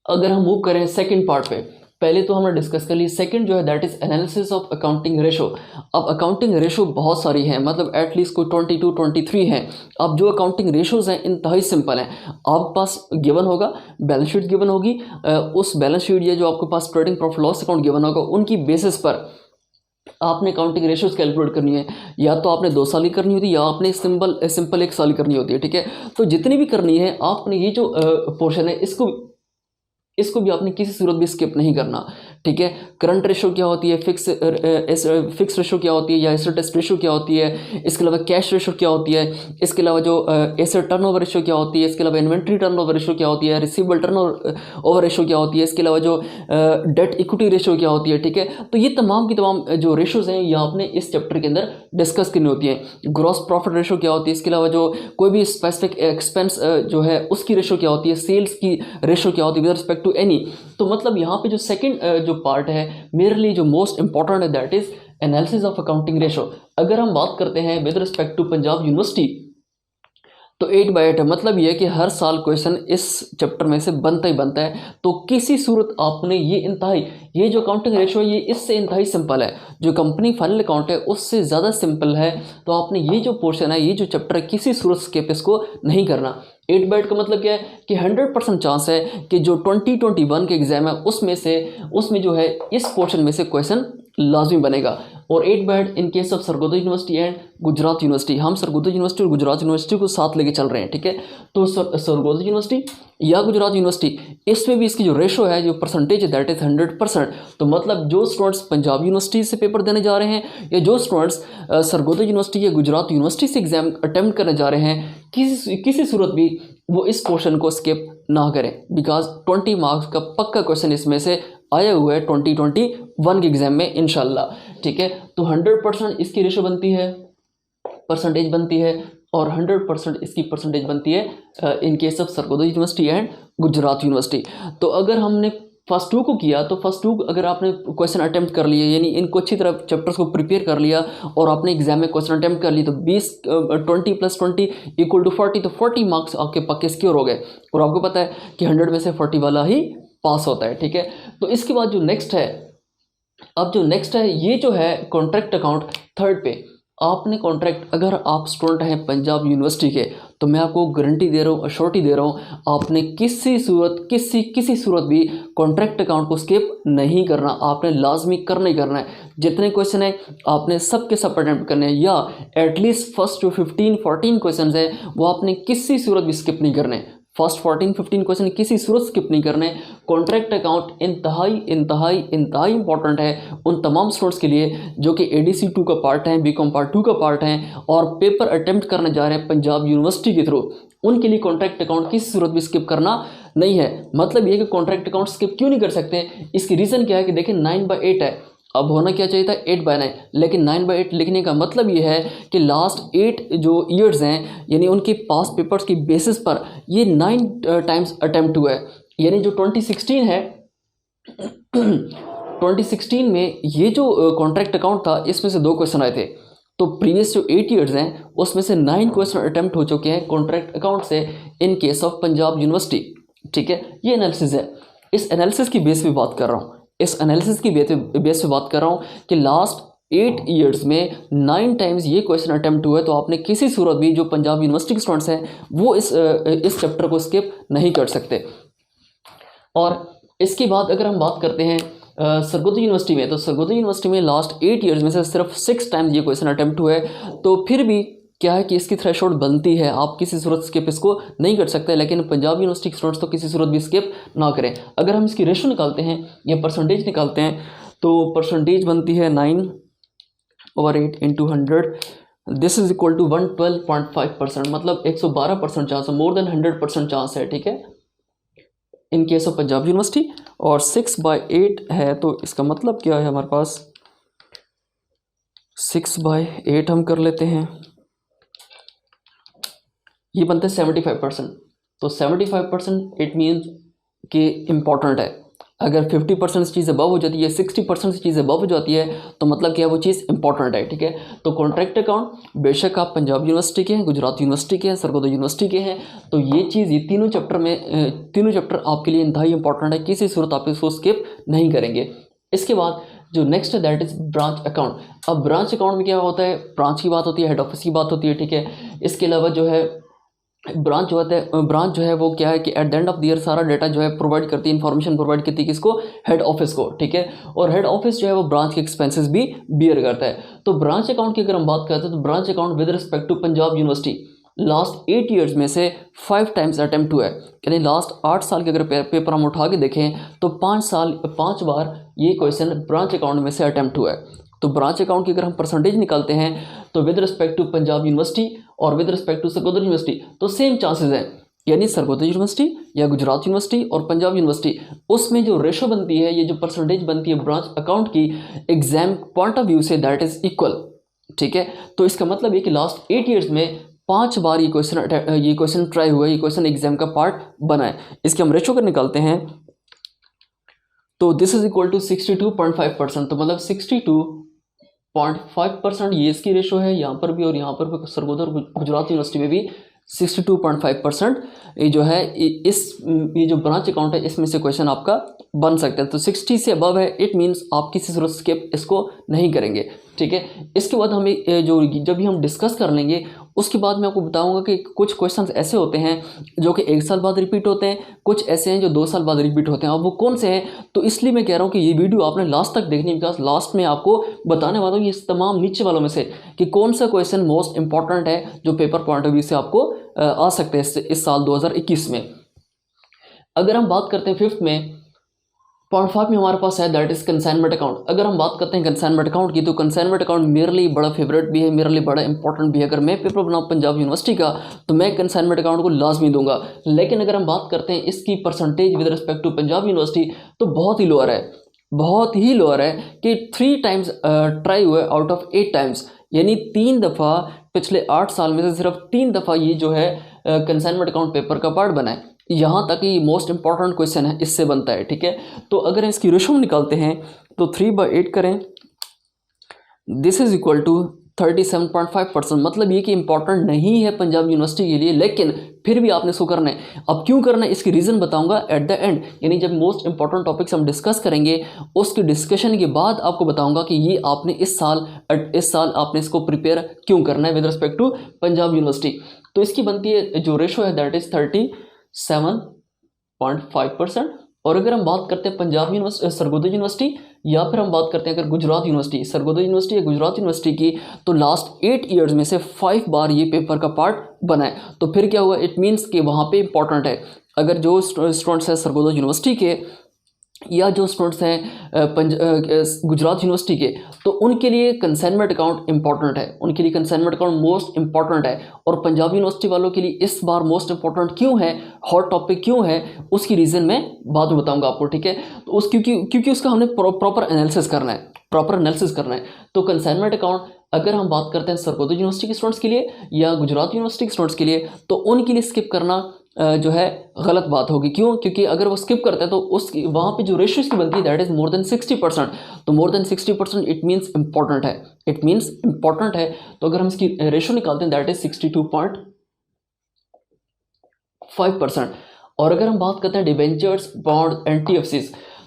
अगर हम मूव करें सेकंड पार्ट पे, पहले तो हमने डिस्कस कर ली, सेकंड जो है that is analysis of accounting ratio. अब अकाउंटिंग रेशो बहुत सारी हैं, मतलब एटलीस्ट कोई 22 23 हैं। अब जो अकाउंटिंग रेशोज हैं इंतहाई सिंपल हैं। आपके पास गिवन होगा, बैलेंस शीट गिवन होगी, उस बैलेंस शीट या जो आपके पास trading profit loss account given होगा, उनकी बेसिस पर आपने अकाउंटिंग रेशोज कैलकुलेट करनी है। या तो आपने 2 साल की करनी होती है या आपने सिंपल 1 साल की करनी होती है। ठीक है, तो जितनी भी करनी है आपने ये जो पोर्शन है इसको भी आपने किसी सूरत भी स्किप नहीं करना। ठीक है, करंट रेशो क्या होती है, फिक्स रेशो क्या होती है, या एसेट टेस्ट रेशो क्या होती है, इसके अलावा कैश रेशो क्या होती है, इसके अलावा जो एसेट टर्नओवर रेशो क्या होती है, इसके अलावा इन्वेंट्री टर्नओवर रेशो क्या होती है, रिसीवेबल टर्नओवर रेशो क्या होती है, इसके अलावा जो डेट इक्विटी रेशो क्या होती है। ठीक है, तो ये तमाम की तमाम जो रेशोज हैं ये आपने इस चैप्टर के अंदर डिस्कस करनी होती है। ग्रॉस प्रॉफिट रेशो क्या होती है, इसके अलावा जो कोई भी स्पेसिफिक एक्सपेंस जो है उसकी रेशो क्या होती है, सेल्स की रेशो क्या होती है विद रिस्पेक्ट टू एनी। तो मतलब यहाँ पे जो सेकंड जो पार्ट है मेरे लिए जो मोस्ट इंपॉर्टेंट है that is analysis of accounting ratio. अगर हम बात करते हैं with respect to Punjab university तो 8/8 है, मतलब ये है कि हर साल क्वेश्चन इस चैप्टर में से बनता ही बनता है। तो किसी सूरत आपने ये जो अकाउंटिंग रेशो है ये इससे इंतहाई सिंपल है, जो कंपनी फाइनल अकाउंट है उससे ज़्यादा सिंपल है। तो आपने ये जो पोर्शन है, ये जो चैप्टर है, किसी सूरत स्किप इसको नहीं करना। 8/8 का मतलब क्या है कि 100% चांस है कि जो 2021 के एग्जाम है उसमें जो है इस पोर्शन में से क्वेश्चन लाजमी बनेगा। और 8/8 इन case of Sargodha university and Gujrat university, हम सरगोदा यूनिवर्सिटी और गुजरात यूनिवर्सिटी को साथ लेके चल रहे हैं। ठीक है, तो सरगोदा यूनिवर्सिटी या गुजरात यूनिवर्सिटी, इसमें भी इसकी जो रेशो है, जो परसेंटेज है दैट इज 100%। तो मतलब जो स्टूडेंट्स पंजाब यूनिवर्सिटी से पेपर देने जा रहे हैं या जो स्टूडेंट्स सरगोदा यूनिवर्सिटी या गुजरात यूनिवर्सिटी से एग्जाम अटेम्प्ट करने जा रहे हैं, किसी सूरत भी वो इस पोर्शन को स्किप ना करें, बिकॉज 20 मार्क्स का पक्का क्वेश्चन इसमें से आया हुआ है 2021 के एग्जाम में इंशाल्लाह। ठीक है, तो 100% इसकी रेशो बनती है, परसेंटेज बनती है, और 100% इसकी परसेंटेज बनती है in case of Sargodha university and Gujrat university. तो अगर हमने फर्स्ट 2 को किया तो फर्स्ट 2 अगर आपने क्वेश्चन अटेम्प्ट कर लिए, यानी इनको अच्छी तरह चैप्टर्स को प्रिपेयर कर लिया और आपने एग्जाम में क्वेश्चन अटेम्प्ट कर ली, तो 20 + 20 = 40, तो 40 मार्क्स आपके पक्के सिक्योर हो गए। और आपको पता है कि 100 में से 40 वाला ही पास होता है। ठीक है, तो इसके बाद जो नेक्स्ट है, ये जो है कॉन्ट्रैक्ट अकाउंट थर्ड पे। आपने कॉन्ट्रैक्ट, अगर आप स्टूडेंट हैं पंजाब यूनिवर्सिटी के, तो मैं आपको गारंटी दे रहा हूँ, अश्योरिटी दे रहा हूँ, आपने किसी सूरत भी कॉन्ट्रैक्ट अकाउंट को स्किप नहीं करना। आपने लाजमी करना ही करना है। जितने क्वेश्चन है आपने सब के सब अटेम्प्ट करने हैं, या एटलीस्ट फर्स्ट जो 15-14 क्वेश्चन है वो आपने किसी सूरत भी स्किप नहीं करने। फर्स्ट 14-15 क्वेश्चन किसी सूरत स्किप नहीं करने। कॉन्ट्रैक्ट अकाउंट इंतहाई इंपॉर्टेंट है उन तमाम स्टूडेंट्स के लिए जो कि ADC 2 का पार्ट हैं, BCom पार्ट 2 का पार्ट हैं और पेपर अटेम्प्ट करने जा रहे हैं पंजाब यूनिवर्सिटी के थ्रू। उनके लिए कॉन्ट्रैक्ट अकाउंट किसी सूरत भी स्किप करना नहीं है। मतलब ये कि कॉन्ट्रैक्ट अकाउंट स्किप क्यों नहीं कर सकते, इसकी रीज़न क्या है कि देखिए 9/8 है, अब होना क्या चाहिए था 8/9, लेकिन 9/8 लिखने का मतलब ये है कि लास्ट 8 जो ईयर्स हैं, यानी उनके पास पेपर्स की बेसिस पर ये 9 टाइम्स अटेम्प्ट हुआ है। यानी जो 2016 है 2016 में ये जो कॉन्ट्रैक्ट अकाउंट था इसमें से 2 क्वेश्चन आए थे। तो प्रीवियस जो 8 ईयर्स हैं उसमें से 9 क्वेश्चन अटेम्प्ट हो चुके हैं कॉन्ट्रैक्ट अकाउंट से इन केस ऑफ पंजाब यूनिवर्सिटी। ठीक है, ये एनालिसिस है, इस एनालिसिस की बेस पे बात कर रहा हूँ, कि लास्ट 8 ईयर्स में 9 टाइम्स ये क्वेश्चन अटेम्प्ट हुए। तो आपने किसी सूरत भी, जो पंजाब यूनिवर्सिटी के स्टूडेंट्स हैं वो इस चैप्टर को स्किप नहीं कर सकते। और इसके बाद अगर हम बात करते हैं सरगोदा यूनिवर्सिटी में, तो सरगोदा यूनिवर्सिटी में लास्ट 8 ईयर्स में से सिर्फ 6 टाइम्स ये क्वेश्चन अटैम्प्ट हुआ है। तो फिर भी क्या है कि इसकी थ्रेशोल्ड बनती है, आप किसी सूरत स्किप इसको नहीं कर सकते, लेकिन पंजाब यूनिवर्सिटी के स्टूडेंट्स तो किसी सूरत भी स्किप ना करें। अगर हम इसकी रेशो निकालते हैं या परसेंटेज निकालते हैं तो परसेंटेज बनती है 9/8 into 100, this is equal to 112.5%, मतलब 112% चांस है, मोर देन 100% चांस है, ठीक है, in case of Punjab university. और 6/8 है तो इसका मतलब क्या है, हमारे पास 6/8 हम कर लेते हैं, ये बनते हैं 75%। तो 75% इट मीन्स कि इम्पॉर्टेंट है। अगर 50% चीज़ अबव हो जाती है, 60% चीज़ अबव हो जाती है, तो मतलब क्या है, वो चीज़ इंपॉर्टेंट है, ठीक है। तो कॉन्ट्रैक्ट अकाउंट बेशक आप पंजाब यूनिवर्सिटी के हैं, गुजरात यूनिवर्सिटी के हैं, सरगोदा यूनिवर्सिटी के हैं, तो ये चीज़, ये तीनों चैप्टर आपके लिए इंतहाई इंपॉर्टेंट है, किसी सूरत आप इसको स्किप नहीं करेंगे। इसके बाद जो नेक्स्ट है दैट इज ब्रांच अकाउंट। अब ब्रांच अकाउंट में क्या होता है, ब्रांच की बात होती है, हेड ऑफिस की बात होती है, ठीक है। इसके अलावा जो है ब्रांच जो है वो क्या है कि at the end of the year सारा डाटा जो है प्रोवाइड करती है, इन्फॉर्मेशन प्रोवाइड करती है किसको, हेड ऑफिस को, ठीक है। और हेड ऑफिस जो है वो ब्रांच के एक्सपेंसेस भी बियर करता है। तो ब्रांच अकाउंट की अगर हम बात करते हैं तो branch account with respect to Punjab university last 8 years में से 5 टाइम्स अटेम्प्ट हुआ है, यानी लास्ट 8 साल के अगर पेपर हम उठा के देखें तो 5 बार ये क्वेश्चन ब्रांच अकाउंट में से अटेम्प्ट हुआ है। तो ब्रांच अकाउंट की अगर हम परसेंटेज निकालते हैं तो with respect to Punjab university और with respect to Sargodha university तो सेम चांसेस हैं, यानी सरगोदा यूनिवर्सिटी या गुजरात यूनिवर्सिटी और पंजाब यूनिवर्सिटी, उसमें जो रेशो बनती है, ये जो परसेंटेज बनती है ब्रांच अकाउंट की, exam point of view say that is equal, ठीक है। तो इसका मतलब है कि लास्ट 8 ईयर्स में 5 बार ये क्वेश्चन ट्राई हुआ है, ये क्वेश्चन एग्जाम का पार्ट बना है। इसके हम रेशो कर निकालते हैं तो दिस इज इक्वल टू 62.5%, तो मतलब 62.5% ये इसकी रेशो है, यहाँ पर भी और यहाँ पर भी, सरगोदा और गुजरात यूनिवर्सिटी में भी 62.5% ये जो है ये जो ब्रांच अकाउंट है इसमें से क्वेश्चन आपका बन सकता है। तो 60 से अबव है, इट मीन्स आप किसी सूरत स्किप इसको नहीं करेंगे, ठीक है। इसके बाद हमें जब भी हम डिस्कस कर लेंगे उसके बाद मैं आपको बताऊंगा कि कुछ क्वेश्चंस ऐसे होते हैं जो कि 1 साल बाद रिपीट होते हैं, कुछ ऐसे हैं जो 2 साल बाद रिपीट होते हैं। अब वो कौन से हैं, तो इसलिए मैं कह रहा हूँ कि ये वीडियो आपने लास्ट तक देखनी है, बिकॉज लास्ट में आपको बताने वाला हूँ इस तमाम नीचे वालों में से कि कौन सा क्वेश्चन मोस्ट इंपॉर्टेंट है जो पेपर पॉइंट ऑफ व्यू से आपको आ सकते हैं इस साल 2021 में। अगर हम बात करते हैं 5th में, पॉइंट 5 में हमारे पास है दैट इज कंसाइनमेंट अकाउंट। अगर हम बात करते हैं कंसाइनमेंट अकाउंट की, तो कंसाइनमेंट अकाउंट मेरे लिए बड़ा फेवरेट भी है, मेरे लिए बड़ा इंपॉर्टेंट भी है। अगर मैं पेपर बनाऊँ पंजाब यूनिवर्सिटी का तो मैं कंसाइनमेंट अकाउंट को लाजमी दूंगा। लेकिन अगर हम बात करते हैं इसकी percentage with respect to Punjab university तो बहुत ही लोअर है, बहुत ही लोअर है कि 3 टाइम्स ट्राई हुआ आउट ऑफ 8 टाइम्स, यानी 3 दफ़ा पिछले 8 साल में से सिर्फ 3 दफ़ा ये जो है कंसाइनमेंट अकाउंट पेपर का पार्ट बना है। यहाँ तक ये मोस्ट इंपॉर्टेंट क्वेश्चन है, इससे बनता है, ठीक है। तो अगर इसकी रेशो निकालते हैं तो 3/8 करें, दिस इज इक्वल टू 37.5%, मतलब ये कि इंपॉर्टेंट नहीं है पंजाब यूनिवर्सिटी के लिए, लेकिन फिर भी आपने इसको करना है। अब क्यों करना है इसकी रीज़न बताऊंगा एट द एंड, यानी जब मोस्ट इंपॉर्टेंट टॉपिक्स हम डिस्कस करेंगे उसके डिस्कशन के बाद आपको बताऊंगा कि ये आपने इस साल आपने इसको प्रिपेयर क्यों करना है with respect to Punjab university. तो इसकी बनती है जो रेशो है दैट इज 37.5%। और अगर हम बात करते हैं पंजाब यूनिवर्सिटी, सरगोदा यूनिवर्सिटी, या फिर हम बात करते हैं अगर गुजरात यूनिवर्सिटी, सरगोदा यूनिवर्सिटी या गुजरात यूनिवर्सिटी की, तो लास्ट 8 ईयर्स में से 5 बार ये पेपर का पार्ट बना है। तो फिर क्या हुआ, इट मीन्स कि वहाँ पे इंपॉर्टेंट है। अगर जो स्टूडेंट्स हैं सरगोदा यूनिवर्सिटी के या जो स्टूडेंट्स हैं गुजरात यूनिवर्सिटी के, तो उनके लिए कंसाइनमेंट अकाउंट इंपॉर्टेंट है, उनके लिए कंसाइनमेंट अकाउंट मोस्ट इंपॉर्टेंट है। और पंजाब यूनिवर्सिटी वालों के लिए इस बार मोस्ट इंपॉर्टेंट क्यों है, हॉट टॉपिक क्यों है, उसकी रीज़न मैं बाद में बताऊंगा आपको, ठीक है। तो क्योंकि उसका हमने प्रॉपर एनालिसिस करना है, तो कंसाइनमेंट अकाउंट अगर हम बात करते हैं सरगोदा यूनिवर्सिटी के स्टूडेंट्स के लिए या गुजरात यूनिवर्सिटी के स्टूडेंट्स के लिए, तो उनके लिए स्किप करना जो है गलत बात होगी। क्यों, क्योंकि अगर वो स्किप करते हैं तो उसकी वहाँ पे जो रेशियो इसकी बनती है दैट इज मोर देन 60%। तो more than 60% it means important है, तो अगर हम इसकी रेशियो निकालते हैं दैट इज 62.5%। और अगर हम बात करते हैं डिबेंचर्स, बॉन्ड एंड TFCs,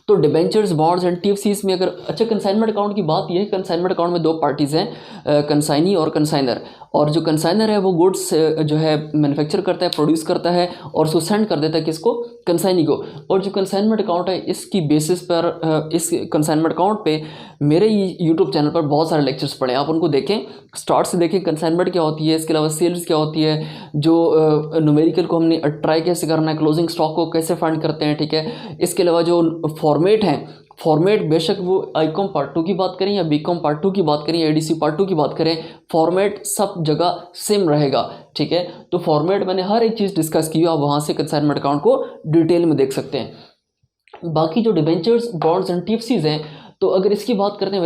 तो डिबेंचर्स, बॉन्ड्स एंड TFCs में अगर अच्छा कंसाइनमेंट अकाउंट की बात यह है, कंसाइनमेंट अकाउंट में 2 पार्टीज़ हैं, कंसाइनी और कंसाइनर। और जो कंसाइनर है वो गुड्स जो है मैन्युफैक्चर करता है, प्रोड्यूस करता है और उसको सेंड कर देता है किसको, कंसाइनी को। और जो कंसाइनमेंट अकाउंट है इसकी बेसिस पर इस कंसाइनमेंट अकाउंट पे मेरे यूट्यूब चैनल पर बहुत सारे लेक्चर्स पड़े, आप उनको देखें, स्टार्ट से देखें कंसाइनमेंट क्या होती है, इसके अलावा सेल्स क्या होती है, जो न्यूमेरिकल को हमने ट्राई कैसे करना है, क्लोजिंग स्टॉक को कैसे फाइंड करते हैं, ठीक है। इसके अलावा जो फॉर्मेट है, फॉर्मेट बेशक वो आईकॉम पार्ट 2 की बात करें या बीकॉम पार्ट 2 की बात करें या एडीसी पार्ट 2 की बात करें, फॉर्मेट सब जगह सेम रहेगा, ठीक है। तो फॉर्मेट मैंने हर एक चीज़ डिस्कस की, आप वहाँ से कंसाइनमेंट अकाउंट को डिटेल में देख सकते हैं। बाकी जो डिबेंचर्स, बॉन्ड्स एंड टीएफसीज हैं, तो अगर इसकी बात करते हैं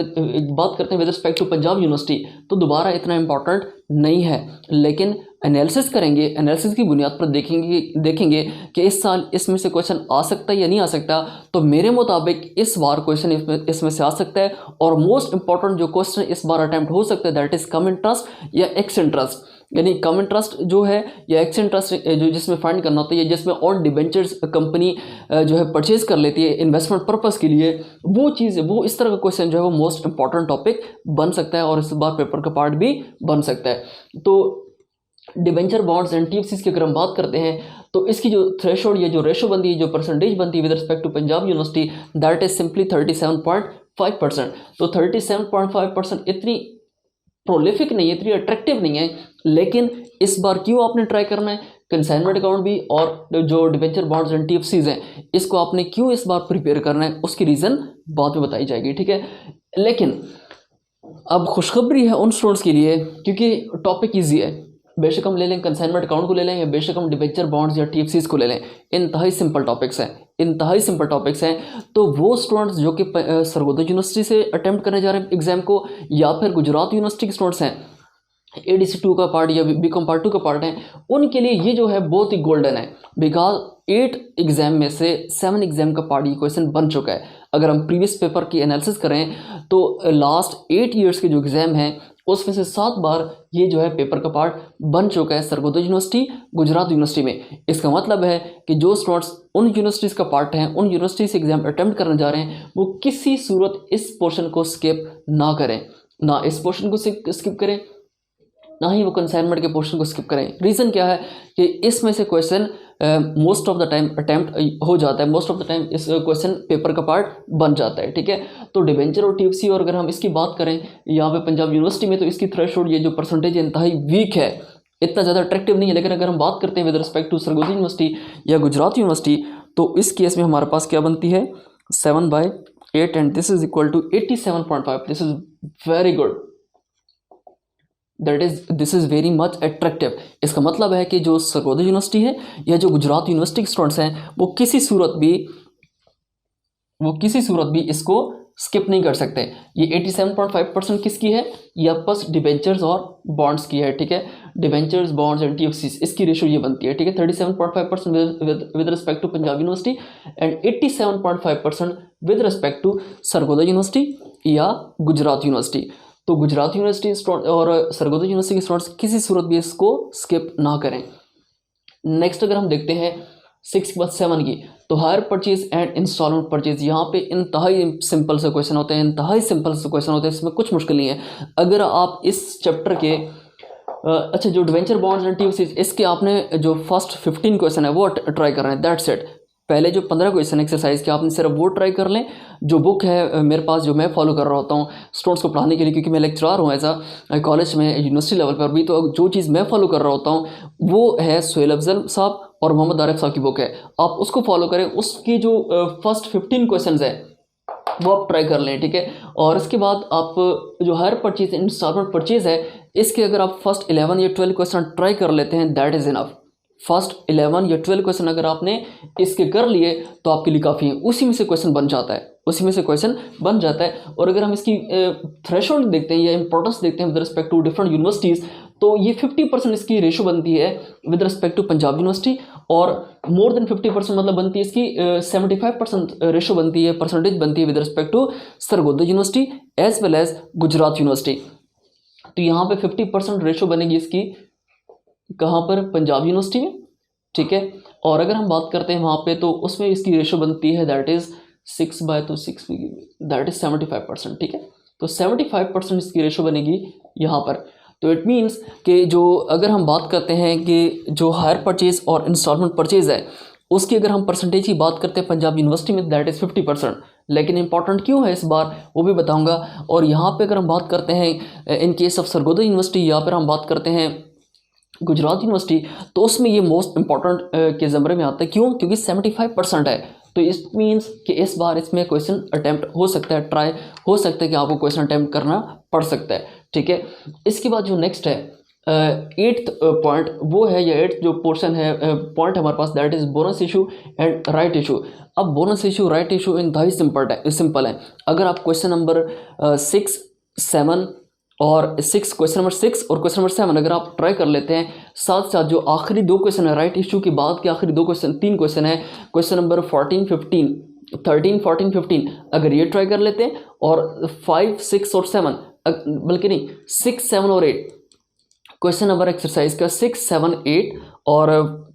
with respect to Punjab university, तो दोबारा इतना इंपॉर्टेंट नहीं है, लेकिन एनालिसिस करेंगे, एनालिसिस की बुनियाद पर देखेंगे कि इस साल इसमें से क्वेश्चन आ सकता है या नहीं आ सकता। तो मेरे मुताबिक इस बार क्वेश्चन इसमें से आ सकता है, और मोस्ट इंपॉर्टेंट जो क्वेश्चन इस बार अटैम्प्ट हो सकता है दैट इज कम इंटरेस्ट या एक्स इंटरेस्ट, यानी कम इंटरेस्ट जो है या एक्स इंटरेस्ट जो जिसमें फाइंड करना होता है, या जिसमें ऑन डिबेंचर्स कंपनी जो है परचेज कर लेती है इन्वेस्टमेंट पर्पस के लिए, वो चीज़, वो इस तरह का क्वेश्चन जो है वो मोस्ट इंपॉर्टेंट टॉपिक बन सकता है और इस बार पेपर का पार्ट भी बन सकता है। तो डिबेंचर, बॉन्ड्स एंड टीएफसीज की अगर हम बात करते हैं तो इसकी जो थ्रेशोल्ड या जो रेशो बनती है, जो परसेंटेज बनती है with respect to Punjab university, that is simply 37.5%। तो 37.5% इतनी प्रोलिफिक नहीं है, इतनी अट्रैक्टिव नहीं है, लेकिन इस बार क्यों आपने ट्राई करना है कंसाइनमेंट अकाउंट भी और जो डिबेंचर, बॉन्ड्स एंड टीएफसीज हैं, इसको आपने क्यों इस बार प्रिपेयर करना है, उसकी रीज़न बाद में बताई जाएगी, ठीक है। लेकिन अब खुशखबरी है उन स्टूडेंट्स के लिए, क्योंकि टॉपिक ईजी है, बेशक हम ले लें कंसाइनमेंट अकाउंट को ले लें या बेशक हम डिबेंचर, बॉन्ड्स या टीएफसीज को ले लें, इंतहाई सिंपल टॉपिक्स हैं, इंतहाई सिंपल टॉपिक्स हैं। तो वो स्टूडेंट्स जो कि सरगोदा यूनिवर्सिटी से अटेम्प्ट करने जा रहे हैं एग्जाम को, या फिर गुजरात यूनिवर्सिटी के स्टूडेंट्स हैं, एडीसी 2 का पार्ट या बीकॉम पार्ट 2 का पार्ट है, उनके लिए ये जो है बहुत ही गोल्डन है, बिकॉज 8 एग्जाम में से 7 एग्जाम का पार्ट ये क्वेश्चन बन चुका है। अगर हम प्रीवियस पेपर की एनालिसिस करें तो लास्ट 8 ईयर्स के जो एग्ज़ाम हैं उसमें से 7 बार ये जो है पेपर का पार्ट बन चुका है सरगोदा यूनिवर्सिटी, गुजरात यूनिवर्सिटी में। इसका मतलब है कि जो स्टूडेंट्स उन यूनिवर्सिटीज़ का पार्ट हैं, उन यूनिवर्सिटी से एग्जाम अटेम्प्ट करने जा रहे हैं, वो किसी सूरत इस पोर्शन को स्किप ना करें, ना इस पोर्शन को स्किप करें, ना ही वो कंसाइनमेंट के पोर्शन को स्किप करें। रीज़न क्या है कि इसमें से question most of the time attempt हो जाता है, मोस्ट ऑफ द टाइम इस क्वेश्चन पेपर का पार्ट बन जाता है, ठीक है। तो डिबेंचर और टीएफसी, और अगर हम इसकी बात करें यहाँ पे पंजाब यूनिवर्सिटी में, तो इसकी थ्रेशोल्ड ये जो परसेंटेज है इंतहाई वीक है, इतना ज़्यादा अट्रैक्टिव नहीं है। लेकिन अगर हम बात करते हैं with respect to Sargodha university या गुजरात यूनिवर्सिटी, तो इस केस में हमारे पास क्या बनती है 7/8 and this is equal to 87.5। This is very good, this is very much attractive. इसका मतलब है कि जो सरगोदा यूनिवर्सिटी है या जो गुजरात यूनिवर्सिटी के स्टूडेंट्स हैं वो किसी सूरत भी इसको स्किप नहीं कर सकते। ये 87.5% किसकी है, ये बस डिबेंचर्स और बॉन्ड्स की है, ठीक है। डिबेंचर्स, बॉन्ड्स एंड टीएफसीज, इसकी रेशियो ये बनती है, ठीक है। 37.5% with respect to Punjab university and 87.5% with respect to Sargodha university या गुजरात यूनिवर्सिटी। तो गुजरात यूनिवर्सिटी और सरगोदा यूनिवर्सिटी के स्टूडेंट्स किसी सूरत भी इसको स्किप ना करें। नेक्स्ट अगर हम देखते हैं 6 के बाद 7 की, तो hire purchase and instalment purchase, यहाँ पे इंतहाई सिंपल से क्वेश्चन होते हैं, इंतहाई सिंपल से क्वेश्चन होते हैं, इसमें कुछ मुश्किल नहीं है। अगर आप इस चैप्टर के अच्छा जो डिवेंचर, बॉन्ड्स एंड टीएफसीज, इसके आपने जो फर्स्ट 15 क्वेश्चन है वो ट्राई कर रहे हैं, दैट्स इट। पहले जो 15 क्वेश्चन एक्सरसाइज के आपने सिर्फ वो ट्राई कर लें, जो बुक है मेरे पास, जो मैं फॉलो कर रहा होता हूँ स्टूडेंट्स को पढ़ाने के लिए, क्योंकि मैं लेक्चरर हूँ ऐसा कॉलेज में, यूनिवर्सिटी लेवल पर भी। तो जो चीज़ मैं फॉलो कर रहा होता हूँ वो है सुहेल अफजल साहब और मोहम्मद आरिफ साहब की बुक है, आप उसको फॉलो करें। उसकी जो फर्स्ट 15 क्वेश्चन है वो आप ट्राई कर लें, ठीक है। और इसके बाद आप जो हायर परचेज, इंस्टॉलमेंट परचेज है, इसके अगर आप फर्स्ट 11 या 12 क्वेश्चन ट्राई कर लेते हैं, दैट इज़ इनफ। फर्स्ट 11 या 12 क्वेश्चन अगर आपने इसके कर लिए तो आपके लिए काफ़ी है, उसी में से क्वेश्चन बन जाता है, उसी में से क्वेश्चन बन जाता है। और अगर हम इसकी थ्रेशोल्ड देखते हैं या इंपॉर्टेंस देखते हैं with respect to different universities, तो ये 50% इसकी रेशो बनती है with respect to Punjab university, और मोर देन 50% मतलब बनती है इसकी 75% रेशो बनती है, परसेंटेज बनती है with respect to Sargodha university as well as Gujrat university. तो यहाँ पे 50% रेशो बनेगी इसकी, कहाँ पर, पंजाब यूनिवर्सिटी में, ठीक है। और अगर हम बात करते हैं वहाँ पे, तो उसमें इसकी रेशो बनती है दैट इज़ 6/6 दैट इज़ 75%, ठीक है। तो 75% इसकी रेशो बनेगी यहाँ पर। तो इट मीन्स कि जो अगर हम बात करते हैं कि जो हायर परचेज़ और इंस्टॉलमेंट परचेज़ है उसकी अगर हम परसेंटेज की बात करते हैं पंजाब यूनिवर्सिटी में, दैट इज़ 50%। लेकिन इंपॉर्टेंट क्यों है इस बार वो भी बताऊंगा। और यहाँ पे अगर हम बात करते हैं इन केस ऑफ सरगोदा यूनिवर्सिटी या फिर हम बात करते हैं गुजरात यूनिवर्सिटी, तो उसमें ये मोस्ट इंपॉर्टेंट के ज़मरे में आता है। क्यों? क्योंकि 75% है। तो इस मीन्स कि इस बार इसमें क्वेश्चन अटैम्प्ट हो सकता है, ट्राई हो सकता है कि आपको क्वेश्चन अटैम्प्ट करना पड़ सकता है। ठीक है, इसके बाद जो नेक्स्ट है 8th पॉइंट वो है, या 8th जो पोर्शन है पॉइंट हमारे पास, that is bonus issue and right issue. अब बोनस इशू राइट इशू इंतहाई सिंपल है। अगर आप क्वेश्चन नंबर 6, 7 और 6, क्वेश्चन नंबर 6 और क्वेश्चन नंबर 7 अगर आप ट्राई कर लेते हैं, साथ साथ जो आखिरी 2 क्वेश्चन है राइट इशू के बाद के आखिरी 2 क्वेश्चन, 3 क्वेश्चन है, क्वेश्चन नंबर 13, 14, 15, अगर ये ट्राई कर लेते हैं और 5, 6 और 7 बल्कि नहीं 6, 7 और 8 क्वेश्चन नंबर एक्सरसाइज का 6, 7, 8 और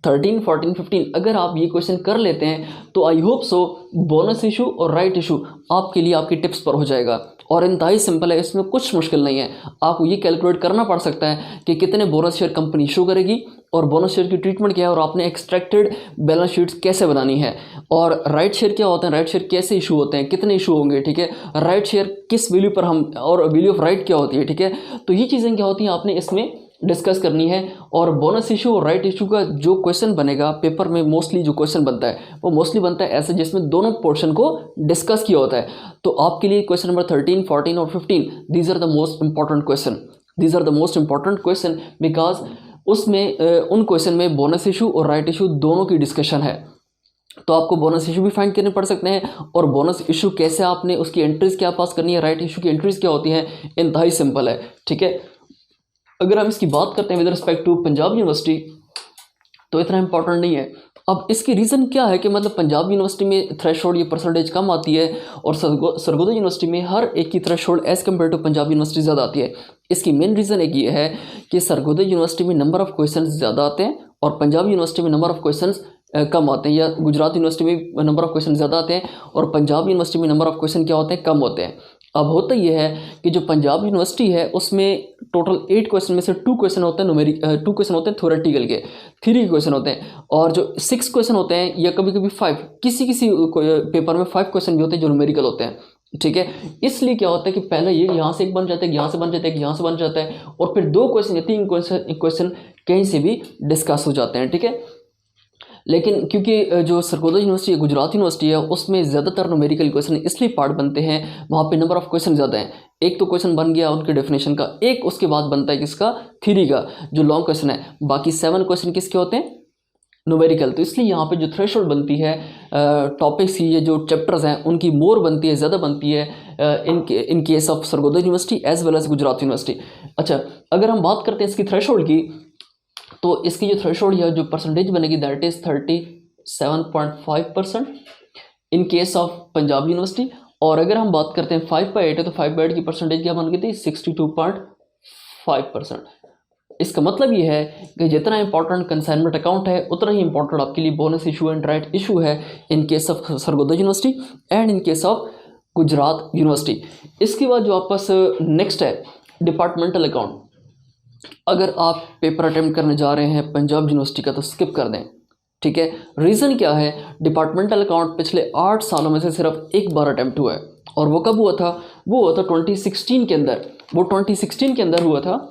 13, 14, 15 अगर आप ये क्वेश्चन कर लेते हैं तो I hope so bonus issue और राइट इशू आपके लिए आपकी टिप्स पर हो जाएगा। और इंतहाई सिंपल है, इसमें कुछ मुश्किल नहीं है। आपको ये कैलकुलेट करना पड़ सकता है कि कितने बोनस शेयर कंपनी इशू करेगी और बोनस शेयर की ट्रीटमेंट क्या है और आपने एक्सट्रैक्टेड बैलेंस शीट्स कैसे बनानी है, और राइट शेयर क्या होते हैं, राइट शेयर कैसे इशू होते हैं, कितने इशू होंगे। ठीक है, राइट शेयर किस वैल्यू पर हम, और वैल्यू ऑफ राइट क्या होती है। ठीक है, तो ये चीज़ें क्या होती हैं आपने इसमें डिस्कस करनी है। और बोनस इशू और राइट इशू का जो क्वेश्चन बनेगा पेपर में, मोस्टली जो क्वेश्चन बनता है वो मोस्टली बनता है ऐसे जिसमें दोनों पोर्शन को डिस्कस किया होता है। तो आपके लिए क्वेश्चन नंबर 13, 14 और 15 these are the most important question, these are the most important question because उसमें उन क्वेश्चन में बोनस इशू और राइट इशू दोनों की डिस्कशन है। तो आपको बोनस इशू भी फाइंड करने पड़ सकते हैं, और बोनस इशू कैसे आपने उसकी एंट्रीज क्या पास करनी है, राइट इशू की एंट्रीज क्या होती हैं, इंतहाई सिंपल है। ठीक है, अगर हम इसकी बात करते हैं with respect to Punjab university तो इतना इंपॉर्टेंट नहीं है। अब इसकी रीज़न क्या है कि मतलब पंजाब यूनिवर्सिटी में थ्रेशोल्ड ये परसेंटेज कम आती है और सरगोदा यूनिवर्सिटी में हर एक की threshold as compare to Punjab university ज़्यादा आती है। इसकी मेन रीज़न एक ये है कि सरगोदा यूनिवर्सिटी में नंबर ऑफ़ क्वेश्चन ज़्यादा आते हैं और पंजाब यूनिवर्सिटी में नंबर ऑफ़ क्वेश्चन कम आते हैं, या गुजरात यूनिवर्सिटी में नंबर ऑफ़ क्वेश्चन ज़्यादा आते हैं और पंजाब यूनिवर्सिटी में नंबर ऑफ़ क्वेश्चन क्या होते हैं, कम होते हैं। अब होता यह है कि जो पंजाब यूनिवर्सिटी है उसमें टोटल 8 क्वेश्चन में से 2 क्वेश्चन होते हैं न्यूमेरिकल, 2 क्वेश्चन होते हैं थ्योरेटिकल के, 3 क्वेश्शन होते हैं, और जो 6 क्वेश्चन होते हैं या कभी कभी 5, किसी पेपर में 5 क्वेश्चन भी होते हैं जो न्यूमेरिकल होते हैं। ठीक है, इसलिए क्या होता है कि पहले ये यहाँ से एक बन जाता है, यहाँ से बन जाता है, यहाँ से बन जाता है, और फिर 2 क्वेश्चन या 3 क्वेश्चन कहीं से भी डिस्कस हो जाते हैं। ठीक है, लेकिन क्योंकि जो सरगोदा यूनिवर्सिटी गुजरात यूनिवर्सिटी है उसमें ज़्यादातर न्यूमेरिकल क्वेश्चन इसलिए पार्ट बनते हैं, वहाँ पे नंबर ऑफ़ क्वेश्चन ज़्यादा हैं। एक तो क्वेश्चन बन गया उनके डेफिनेशन का, एक उसके बाद बनता है किसका, थ्योरी का जो लॉन्ग क्वेश्चन है, बाकी 7 क्वेश्चन किसके होते हैं, न्यूमेरिकल। तो इसलिए यहाँ पे जो थ्रेशोल्ड बनती है टॉपिक्स की, ये जो चैप्टर्स हैं उनकी मोर बनती है, ज़्यादा बनती है in case of Sargodha university as well as Gujrat university. अच्छा, अगर हम बात करते हैं इसकी थ्रेशोल्ड की, तो इसकी जो थ्रेशोल्ड या जो परसेंटेज बनेगी that is 37.5% in case of Punjab university. और अगर हम बात करते हैं 5/8 है तो 5/8 की परसेंटेज क्या बन गई थी, 62.5%। इसका मतलब ये है कि जितना इंपॉर्टेंट कंसाइनमेंट अकाउंट है उतना ही इंपॉर्टेंट आपके लिए bonus issue and right issue है in case of Sargodha university and in case of Gujarat university. इसके बाद जो आपस नेक्स्ट है डिपार्टमेंटल अकाउंट। अगर आप पेपर अटेम्प्ट करने जा रहे हैं पंजाब यूनिवर्सिटी का तो स्किप कर दें। ठीक है, रीज़न क्या है, डिपार्टमेंटल अकाउंट पिछले 8 सालों में से सिर्फ एक बार अटेम्प्ट हुआ है, और वो कब हुआ था, वो हुआ था 2016 के अंदर, वो 2016 के अंदर हुआ था।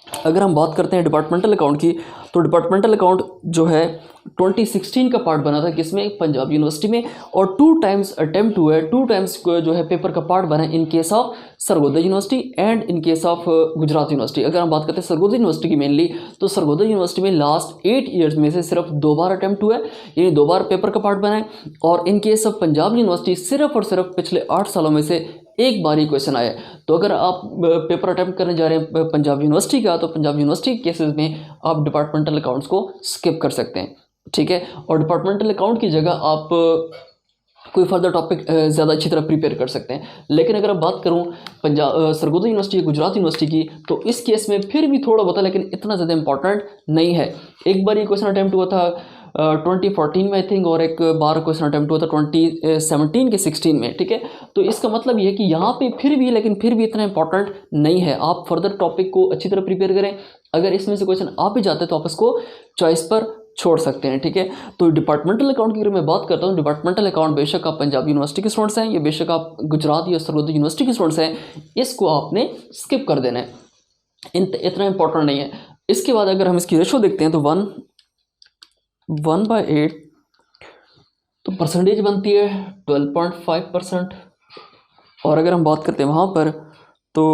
अगर हम बात करते हैं डिपार्टमेंटल अकाउंट की, तो डिपार्टमेंटल अकाउंट जो है 2016 का पार्ट बना था किसमें, पंजाब यूनिवर्सिटी में, और 2 टाइम्स अटेम्प्ट हुआ है, 2 टाइम्स जो है पेपर का पार्ट बना है in case of Sargodha university and in case of Gujarat university. अगर हम बात करते हैं सरगोदा यूनिवर्सिटी की मेनली, तो सरगोदा यूनिवर्सिटी में लास्ट 8 ईयर्स में से सिर्फ 2 बार अटेम्प्ट हुआ है, यानी 2 बार पेपर का पार्ट बना है। और इन केस ऑफ पंजाब यूनिवर्सिटी सिर्फ और सिर्फ पिछले 8 सालों में से एक बार ही क्वेश्चन आया। तो अगर आप पेपर अटेम्प्ट करने जा रहे हैं पंजाब यूनिवर्सिटी का, तो पंजाब यूनिवर्सिटी के केसेस में आप डिपार्टमेंटल अकाउंट्स को स्किप कर सकते हैं। ठीक है, और डिपार्टमेंटल अकाउंट की जगह आप कोई फर्दर टॉपिक ज़्यादा अच्छी तरह प्रिपेयर कर सकते हैं। लेकिन अगर आप बात करूं पंजाब सरगोदा यूनिवर्सिटी गुजरात यूनिवर्सिटी की, तो इस केस में फिर भी थोड़ा बहुत है लेकिन इतना ज़्यादा इंपॉर्टेंट नहीं है। एक बार ये क्वेश्चन अटेम्प्ट हुआ था 2014 में आई थिंक, और एक बार क्वेश्चन अटैम्प्ट हुआ था 2017 के 16 में, ठीक है। तो इसका मतलब ये है कि यहाँ पे फिर भी, लेकिन फिर भी इतना इंपॉर्टेंट नहीं है। आप फर्दर टॉपिक को अच्छी तरह प्रिपेयर करें, अगर इसमें से क्वेश्चन आ भी जाते हैं तो आप इसको चॉइस पर छोड़ सकते हैं, ठीक है। तो डिपार्टमेंटल अकाउंट की अगर मैं बात करता हूँ, डिपार्टमेंटल अकाउंट बेशक आप पंजाब यूनिवर्सिटी के स्टूडेंट्स हैं, या बेशक आप गुजरात या सर्वोदय यूनिवर्सिटी के स्टूडेंट्स हैं, इसको आपने स्किप कर देना है, इतना इंपॉर्टेंट नहीं है। इसके बाद अगर हम इसकी रेशो देखते हैं तो 1/8 तो परसेंटेज बनती है 12.5%। और अगर हम बात करते हैं वहाँ पर तो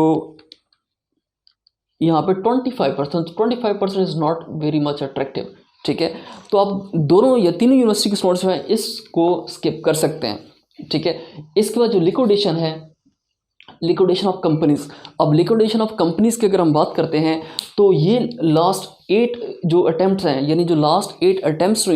यहाँ पे 25%, 25% is not very much attractive, ठीक है। तो आप दोनों या तीनों यूनिवर्सिटी के स्टूडेंट्स जो हैं इसको स्किप कर सकते हैं, ठीक है। इसके बाद जो लिक्विडेशन है, लिक्विडेशन ऑफ कंपनीज। अब लिक्विडेशन ऑफ कंपनीज की अगर हम बात करते हैं तो ये लास्ट 8 जो अटैम्प्ट्स हैं, यानी जो लास्ट 8 अटैम्प्ट्स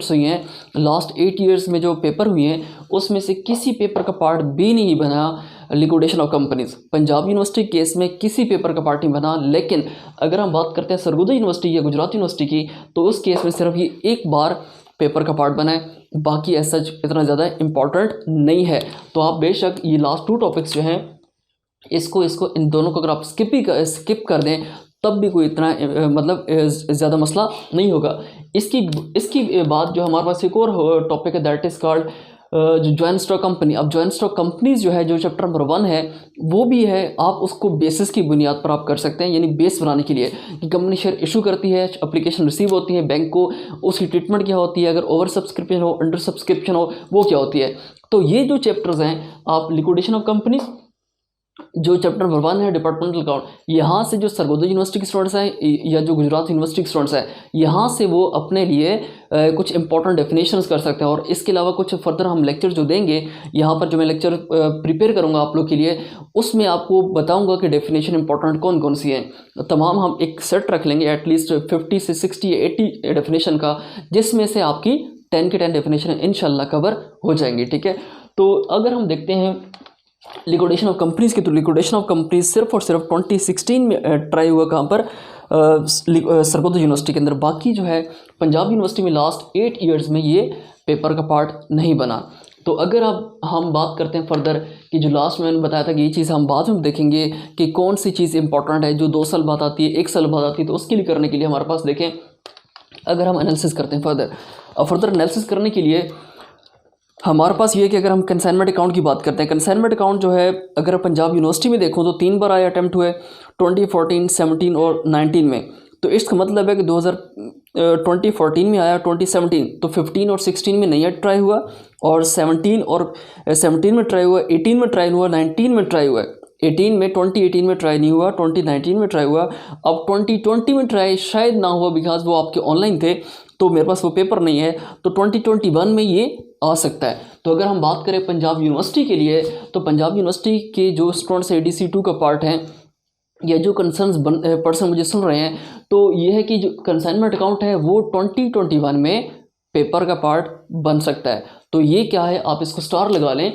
हुई हैं, लास्ट 8 ईयर्स में जो पेपर हुए हैं उसमें से किसी पेपर का पार्ट भी नहीं बना liquidation of companies. Punjab university case में किसी पेपर का पार्ट नहीं बना, लेकिन अगर हम बात करते हैं सर्वोदय यूनिवर्सिटी या गुजरात यूनिवर्सिटी की, तो उस केस में सिर्फ ये एक बार पेपर का पार्ट बना है, बाकी ऐसा इतना ज़्यादा इंपॉर्टेंट नहीं है। तो आप बेशक ये लास्ट 2 टॉपिक्स जो हैं इसको इन दोनों को अगर आप स्किप कर दें तब भी कोई इतना मतलब ज़्यादा मसला नहीं होगा। इसकी बाद जो हमारे पास एक और टॉपिक है, दैट इज़ कॉल्ड जो जॉइंट स्टॉक कंपनी। अब जॉइंट स्टॉक कंपनीज जो है, जो चैप्टर नंबर 1 है, वो भी है, आप उसको बेसिस की बुनियाद पर आप कर सकते हैं, यानी बेस बनाने के लिए कि कंपनी शेयर इशू करती है, एप्लीकेशन रिसीव होती है बैंक को, उसकी ट्रीटमेंट क्या होती है, अगर ओवर सब्सक्रिप्शन हो, अंडर सब्सक्रिप्शन हो, वो क्या होती है। तो ये जो चैप्टर्स हैं, आप लिक्विडेशन ऑफ कंपनीज जो चैप्टर नंबर 1 है डिपार्टमेंटल अकाउंट, यहाँ से जो सर्वोदय यूनिवर्सिटी के स्टूडेंट्स हैं या जो गुजरात यूनिवर्सिटी के स्टूडेंट्स हैं, यहाँ से वो अपने लिए कुछ इंपॉर्टेंट डेफिनेशंस कर सकते हैं। और इसके अलावा कुछ फर्दर हम लेक्चर जो देंगे, यहाँ पर जो मैं लेक्चर प्रिपेयर करूँगा आप लोग के लिए, उसमें आपको बताऊँगा कि डेफिनेशन इंपॉर्टेंट कौन कौन सी हैं। तमाम हम एक सेट रख लेंगे एटलीस्ट 50 से 60 या 80 डेफिनेशन का, जिसमें से आपकी 10 के 10 डेफिनेशन इंशाल्लाह कवर हो जाएंगी, ठीक है। तो अगर हम देखते हैं लिक्विडेशन ऑफ कंपनीज की, तो लिक्विडेशन ऑफ कंपनीज सिर्फ और सिर्फ 2016 में ट्राई हुआ, कहाँ पर, सर्वोदय यूनिवर्सिटी के अंदर। बाकी जो है पंजाब यूनिवर्सिटी में लास्ट 8 ईयर्स में ये पेपर का पार्ट नहीं बना। तो अगर अब हम बात करते हैं फर्दर कि जो लास्ट में मैंने बताया था कि ये चीज़ हम बाद में देखेंगे कि कौन सी चीज़ इंपॉर्टेंट है, जो 2 साल बाद आती है, 1 साल बाद आती है, तो उसके लिए करने के लिए हमारे पास देखें, अगर हम एनालिसिस करते हैं फर्दर एनालिसिस करने के लिए हमारे पास ये है कि अगर हम कंसाइनमेंट अकाउंट की बात करते हैं, कंसाइनमेंट अकाउंट जो है अगर पंजाब यूनिवर्सिटी में देखूँ तो 3 बार आए अटैम्प्ट हुए, 2014, 17 और 19 में। तो इसका मतलब है कि 2014 में आया, 2017 तो 15 और 16 में नहीं ट्राई हुआ, और 17 में ट्राई हुआ, 18 में ट्राई हुआ, 19 में ट्राई हुआ, 2018 में ट्राई नहीं हुआ, 2019 में ट्राई हुआ। अब 2020 में ट्राई शायद ना हुआ बिकॉज वो आपके ऑनलाइन थे, तो मेरे पास वो पेपर नहीं है, तो 2021 में ये आ सकता है। तो अगर हम बात करें पंजाब यूनिवर्सिटी के लिए, तो पंजाब यूनिवर्सिटी के जो स्टूडेंट्स ADC 2 का पार्ट हैं, या जो पर्सन मुझे सुन रहे हैं, तो ये है कि जो कंसाइनमेंट अकाउंट है वो 2021 में पेपर का पार्ट बन सकता है। तो ये क्या है, आप इसको स्टार लगा लें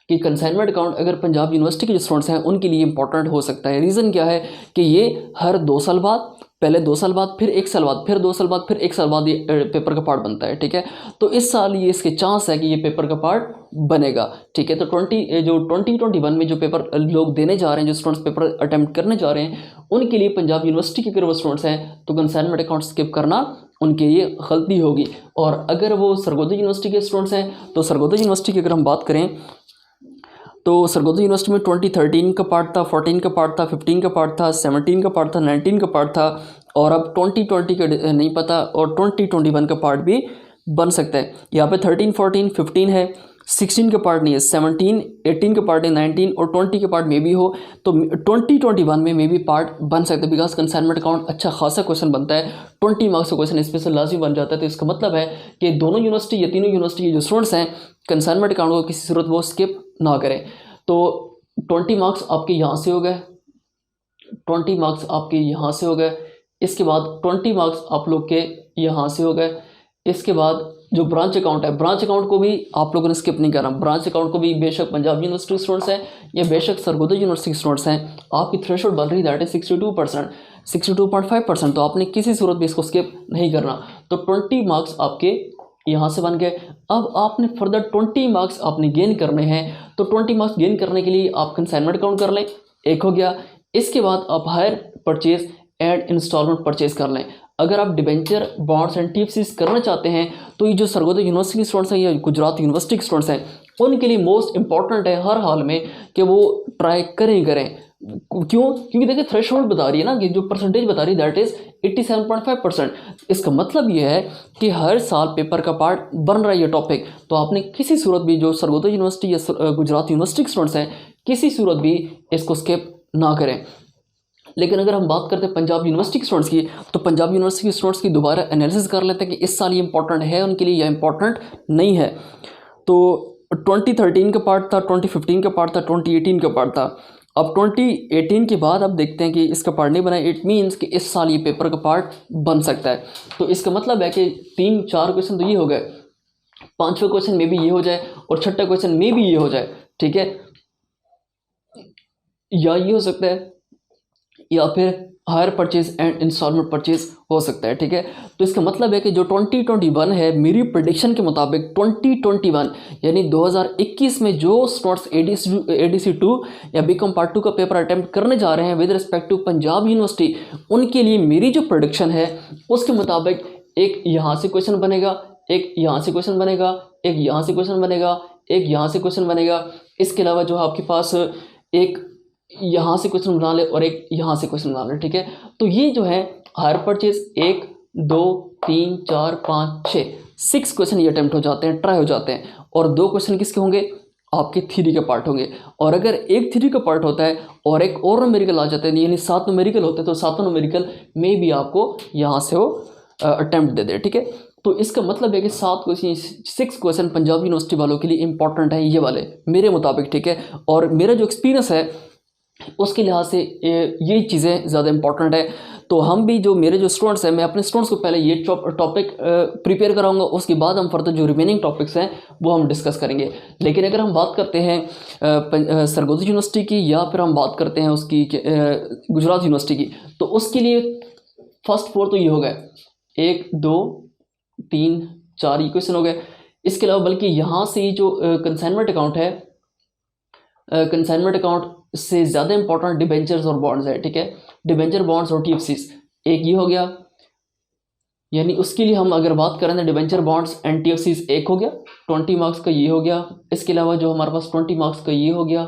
कि कंसाइनमेंट अकाउंट अगर पंजाब यूनिवर्सिटी के जो स्टूडेंट्स हैं उनके लिए इंपॉर्टेंट हो सकता है। रीज़न क्या है कि ये हर 2 साल बाद, पहले 2 साल बाद, फिर 1 साल बाद, फिर 2 साल बाद, फिर 1 साल बाद ये पेपर का पार्ट बनता है, ठीक है। तो इस साल ये इसके चांस है कि ये पेपर का पार्ट बनेगा, ठीक है। तो 2021 में जो पेपर लोग देने जा रहे हैं, जो स्टूडेंट्स पेपर अटैम्प्ट करने जा रहे हैं, उनके लिए पंजाब यूनिवर्सिटी के अगर वो स्टूडेंट्स हैं तो कंसाइनमेंट अकाउंट स्किप करना उनके लिए गलती होगी। और अगर वो सर्वोदय यूनिवर्सिटी के स्टूडेंट्स हैं तो सर्वोदय यूनिवर्सिटी की अगर हम बात करें तो सर्वोदय यूनिवर्सिटी में 2013 का पार्ट था, 14 का पार्ट था, 15 का पार्ट था, 17 का पार्ट था, 19 का पार्ट था, और अब 2020 का नहीं पता, और 2021 का पार्ट भी बन सकता है। यहाँ पे 13, 14, 15 है, 16 का पार्ट नहीं है, 17, 18 का पार्ट है, 19 और 20 के पार्ट में भी हो, तो 2021 में भी पार्ट बन सकता है बिकॉज कंसाइनमेंट अकाउंट अच्छा खासा क्वेश्चन बनता है, 20 मार्क्स का क्वेश्चन इसमें से लाजमी बन जाता है। तो इसका मतलब है कि दोनों यूनिवर्सिटी या तीनों यूनिवर्सिटी के जो स्टूडेंट्स हैं कंसाइनमेंट अकाउंट को किसी सूरत वो स्किप ना करें। तो 20 मार्क्स आपके यहाँ से हो गए, 20 मार्क्स आपके यहाँ से हो गए, इसके बाद 20 मार्क्स आप लोग के यहाँ से हो गए। इसके बाद जो ब्रांच अकाउंट है, ब्रांच अकाउंट को भी आप लोगों ने स्किप नहीं करना। ब्रांच अकाउंट को भी बेशक पंजाब यूनिवर्सिटी स्टूडेंट्स हैं या बेशक सर्वोदय यूनिवर्सिटी स्टूडेंट्स हैं, आपकी थ्रेशोल्ड बन रही दैट इज 62%। 62.5%, तो आपने किसी सूरत भी इसको स्किप नहीं करना। तो 20 मार्क्स आपके यहाँ से बन गए। अब आपने फर्दर 20 मार्क्स आपने गेन करने हैं। तो 20 मार्क्स गेन करने के लिए आप कंसाइनमेंट काउंट कर लें, एक हो गया। इसके बाद आप hire purchase and instalment purchase कर लें। अगर आप डिबेंचर, बॉन्ड्स एंड टीएफसीज करना चाहते हैं तो ये जो सरगोदा यूनिवर्सिटी के स्टूडेंट्स हैं या गुजरात यूनिवर्सिटी के स्टूडेंट्स हैं उनके लिए मोस्ट इंपॉर्टेंट है हर हाल में कि वो ट्राई करें। क्यों? क्योंकि देखिए थ्रेशोल्ड बता रही है ना कि जो परसेंटेज बता रही है दैट इज 87.5%। इसका मतलब ये है कि हर साल पेपर का पार्ट बन रहा है ये टॉपिक। तो आपने किसी सूरत भी जो सरगोदा यूनिवर्सिटी या गुजरात यूनिवर्सिटी के स्टूडेंट्स हैं किसी सूरत भी इसको स्किप ना करें। लेकिन अगर हम बात करते हैं पंजाब यूनिवर्सिटी के स्टूडेंट्स की, तो पंजाब यूनिवर्सिटी के स्टूडेंट्स की दोबारा एनालिसिस कर लेते हैं कि इस साल ये इंपॉर्टेंट है उनके लिए या इंपॉर्टेंट नहीं है। तो 2013 का पार्ट था, 2015 का पार्ट था, 2018 का पार्ट था। अब 2018 के बाद अब देखते हैं कि इसका पार्ट नहीं बना। इट मीन्स कि इस साल ये पेपर का पार्ट बन सकता है। तो इसका मतलब है कि 3-4 क्वेश्चन तो ये हो गए, 5वें क्वेश्चन में भी ये हो जाए और 6ठा क्वेश्चन में भी ये हो जाए, ठीक है, या ये हो सकता है या फिर hire purchase and instalment purchase हो सकता है, ठीक है। तो इसका मतलब है कि जो 2021 है मेरी प्रेडिक्शन के मुताबिक 2021 यानी 2021 में जो स्टूडेंट्स एडीसी 2 या बीकॉम पार्ट 2 का पेपर अटेम्प्ट करने जा रहे हैं with respect to Punjab University, उनके लिए मेरी जो प्रेडिक्शन है उसके मुताबिक एक यहाँ से क्वेश्चन बनेगा, एक यहाँ से क्वेश्चन बनेगा, एक यहाँ से क्वेश्चन बनेगा, एक यहाँ से क्वेश्चन बनेगा। इसके अलावा जो आपके पास एक यहाँ से क्वेश्चन बना ले और एक यहाँ से क्वेश्चन बना ले, ठीक है। तो ये जो है हायर परचेज 1 2 3 4 5 6 क्वेश्चन ये अटेम्प्ट हो जाते हैं, ट्राई हो जाते हैं। और 2 क्वेश्चन किसके होंगे? आपके थ्योरी के पार्ट होंगे। और अगर एक थ्योरी का पार्ट होता है और एक और न्यूमेरिकल आ जाते हैं यानी 7 न्यूमेरिकल होते हैं तो 7 न्यूमेरिकल में भी आपको यहाँ से वो अटेम्प्ट दे दे, ठीक है। तो इसका मतलब है कि 6 क्वेश्चन पंजाब यूनिवर्सिटी वालों के लिए इंपॉर्टेंट है ये वाले मेरे मुताबिक, ठीक है। और मेरा जो एक्सपीरियंस है उसके लिहाज से ये चीज़ें ज़्यादा इंपॉर्टेंट है। तो हम भी जो मेरे जो स्टूडेंट्स हैं मैं अपने स्टूडेंट्स को पहले ये टॉपिक प्रिपेयर कराऊंगा, उसके बाद हम फर्दर जो रिमेनिंग टॉपिक्स हैं वो हम डिस्कस करेंगे। लेकिन अगर हम बात करते हैं सरगोदा यूनिवर्सिटी की या फिर हम बात करते हैं उसकी गुजरात यूनिवर्सिटी की, तो उसके लिए फर्स्ट 4 तो ये हो गए, 1 2 3 4 ये क्वेश्चन हो गए। इसके अलावा बल्कि यहाँ से जो कंसाइनमेंट अकाउंट है, कंसाइनमेंट अकाउंट से ज़्यादा इंपॉर्टेंट डिबेंचर्स और बॉन्ड्स है, ठीक है। डिबेंचर, बॉन्ड्स और टीएफसीज एक ये हो गया, यानी उसके लिए हम अगर बात करें तो डिबेंचर, बॉन्ड्स एंड टीएफसीज एक हो गया, 20 मार्क्स का ये हो गया। इसके अलावा जो हमारे पास 20 मार्क्स का ये हो गया,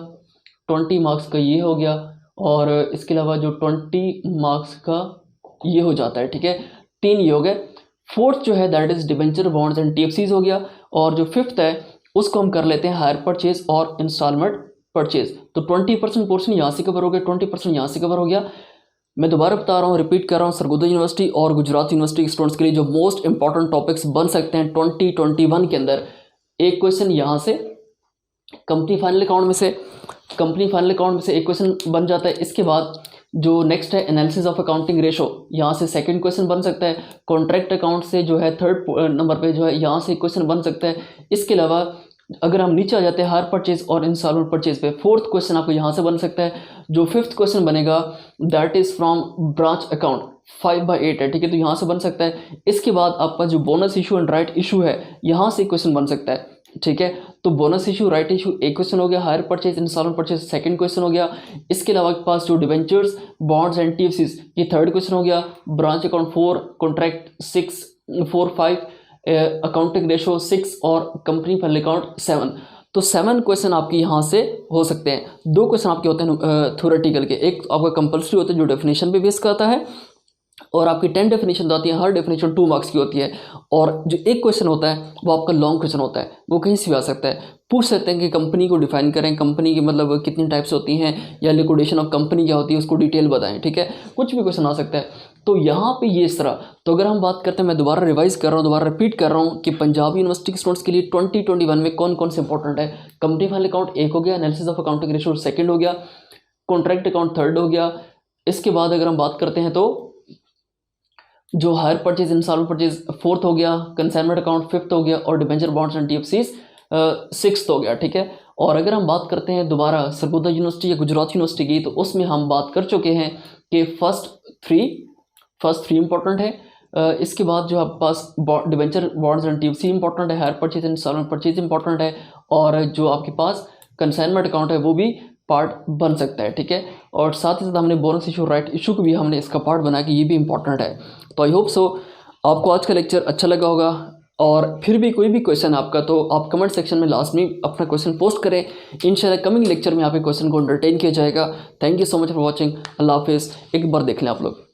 20 मार्क्स का ये हो गया, और इसके अलावा जो 20 मार्क्स का ये हो जाता है, ठीक है। 3 ये हो गए। 4th जो है that is debenture, bonds and TFCs हो गया। और जो 5th है उसको हम कर लेते हैं हायर परचेज और इंस्टॉलमेंट परचेज। तो 20% पोर्शन यहाँ से कवर हो गया, 20% यहाँ से कवर हो गया। मैं दोबारा बता रहा हूँ, रिपीट कर रहा हूँ, सरगोदा यूनिवर्सिटी और गुजरात यूनिवर्सिटी के स्टूडेंट्स के लिए जो मोस्ट इंपॉर्टेंट टॉपिक्स बन सकते हैं 2021 के अंदर, एक क्वेश्चन यहाँ से कंपनी फाइनल अकाउंट में से, कंपनी फाइनल अकाउंट में से एक क्वेश्चन बन जाता है। इसके बाद जो नेक्स्ट है एनालिसिस ऑफ अकाउंटिंग रेशो, यहाँ से सेकंड क्वेश्चन बन सकता है। कॉन्ट्रैक्ट अकाउंट से जो है 3rd नंबर पे जो है यहाँ से क्वेश्चन बन सकता है। इसके अलावा अगर हम नीचे आ जाते हैं हायर परचेज और इंस्टॉलमेंट परचेज पे, 4th क्वेश्चन आपको यहाँ से बन सकता है। जो 5th क्वेश्चन बनेगा that is from branch account 5/8 है, ठीक है, तो यहाँ से बन सकता है। इसके बाद आपका जो bonus issue and right issue है यहाँ से क्वेश्चन बन सकता है, ठीक है। तो बोनस इशू, राइट इशू एक क्वेश्चन हो गया, hire purchase instalment purchase second question हो गया। इसके अलावा आपके पास जो डिवेंचर्स, बॉन्ड्स एंड टीएफसीज ये 3rd क्वेश्चन हो गया। Branch account 4, contract 4-5, accounting ratio 6 और कंपनी फाइनल अकाउंट 7। तो 7 क्वेश्चन आपके यहाँ से हो सकते हैं। 2 क्वेश्चन आपके होते हैं थ्योरेटिकल के, एक आपका कंपल्सरी होता है जो डेफिनेशन पे बेस करता है, और आपकी 10 डेफिनेशन आती है, हर डेफिनेशन 2 मार्क्स की होती है। और जो एक क्वेश्चन होता है वो आपका लॉन्ग क्वेश्चन होता है, वो कहीं से भी आ सकता है। पूछ सकते हैं कि कंपनी को डिफाइन करें, कंपनी की मतलब कितनी टाइप्स होती हैं, या लिक्विडेशन ऑफ कंपनी क्या होती है उसको डिटेल बताएं, ठीक है, कुछ भी क्वेश्चन आ सकता है। तो यहाँ पे ये इस तरह। तो अगर हम बात करते हैं, मैं दोबारा रिवाइज कर रहा हूँ, दोबारा रिपीट कर रहा हूँ कि पंजाब यूनिवर्सिटी के स्टूडेंट्स के लिए 2021 में कौन कौन से इंपॉर्टेंट है। कंपनी फाइनल अकाउंट 1 हो गया, analysis of accounting ratio 2nd हो गया, कॉन्ट्रैक्ट अकाउंट 3rd हो गया। इसके बाद अगर हम बात करते हैं तो जो higher purchase instalment purchase 4th हो गया, कंसाइनमेंट अकाउंट 5th हो गया, और डिबेंचर, बॉन्ड्स एंड टीएफसीज 6th हो गया, ठीक है। और अगर हम बात करते हैं दोबारा सरगोदा यूनिवर्सिटी या गुजरात यूनिवर्सिटी की, तो उसमें हम बात कर चुके हैं कि first free, first free important है। इसके बाद जो आपके पास debenture bonds and TC important है, hire purchase and instalment purchase important है, और जो आपके पास कंसाइनमेंट अकाउंट है वो भी पार्ट बन सकता है, ठीक है। और साथ ही साथ हमने बोनस इशू, राइट इशू को भी हमने इसका पार्ट बनाया कि ये भी इंपॉर्टेंट है। तो आई होप सो आपको आज का लेक्चर अच्छा लगा होगा, और फिर भी कोई भी क्वेश्चन आपका तो आप कमेंट सेक्शन में लास्ट में अपना क्वेश्चन पोस्ट करें। इंशाल्लाह कमिंग लेक्चर में आपके क्वेश्चन को एंटरटेन किया जाएगा। Thank you so much for watching. अल्लाह हाफिज़। एक बार देख लें आप लोग।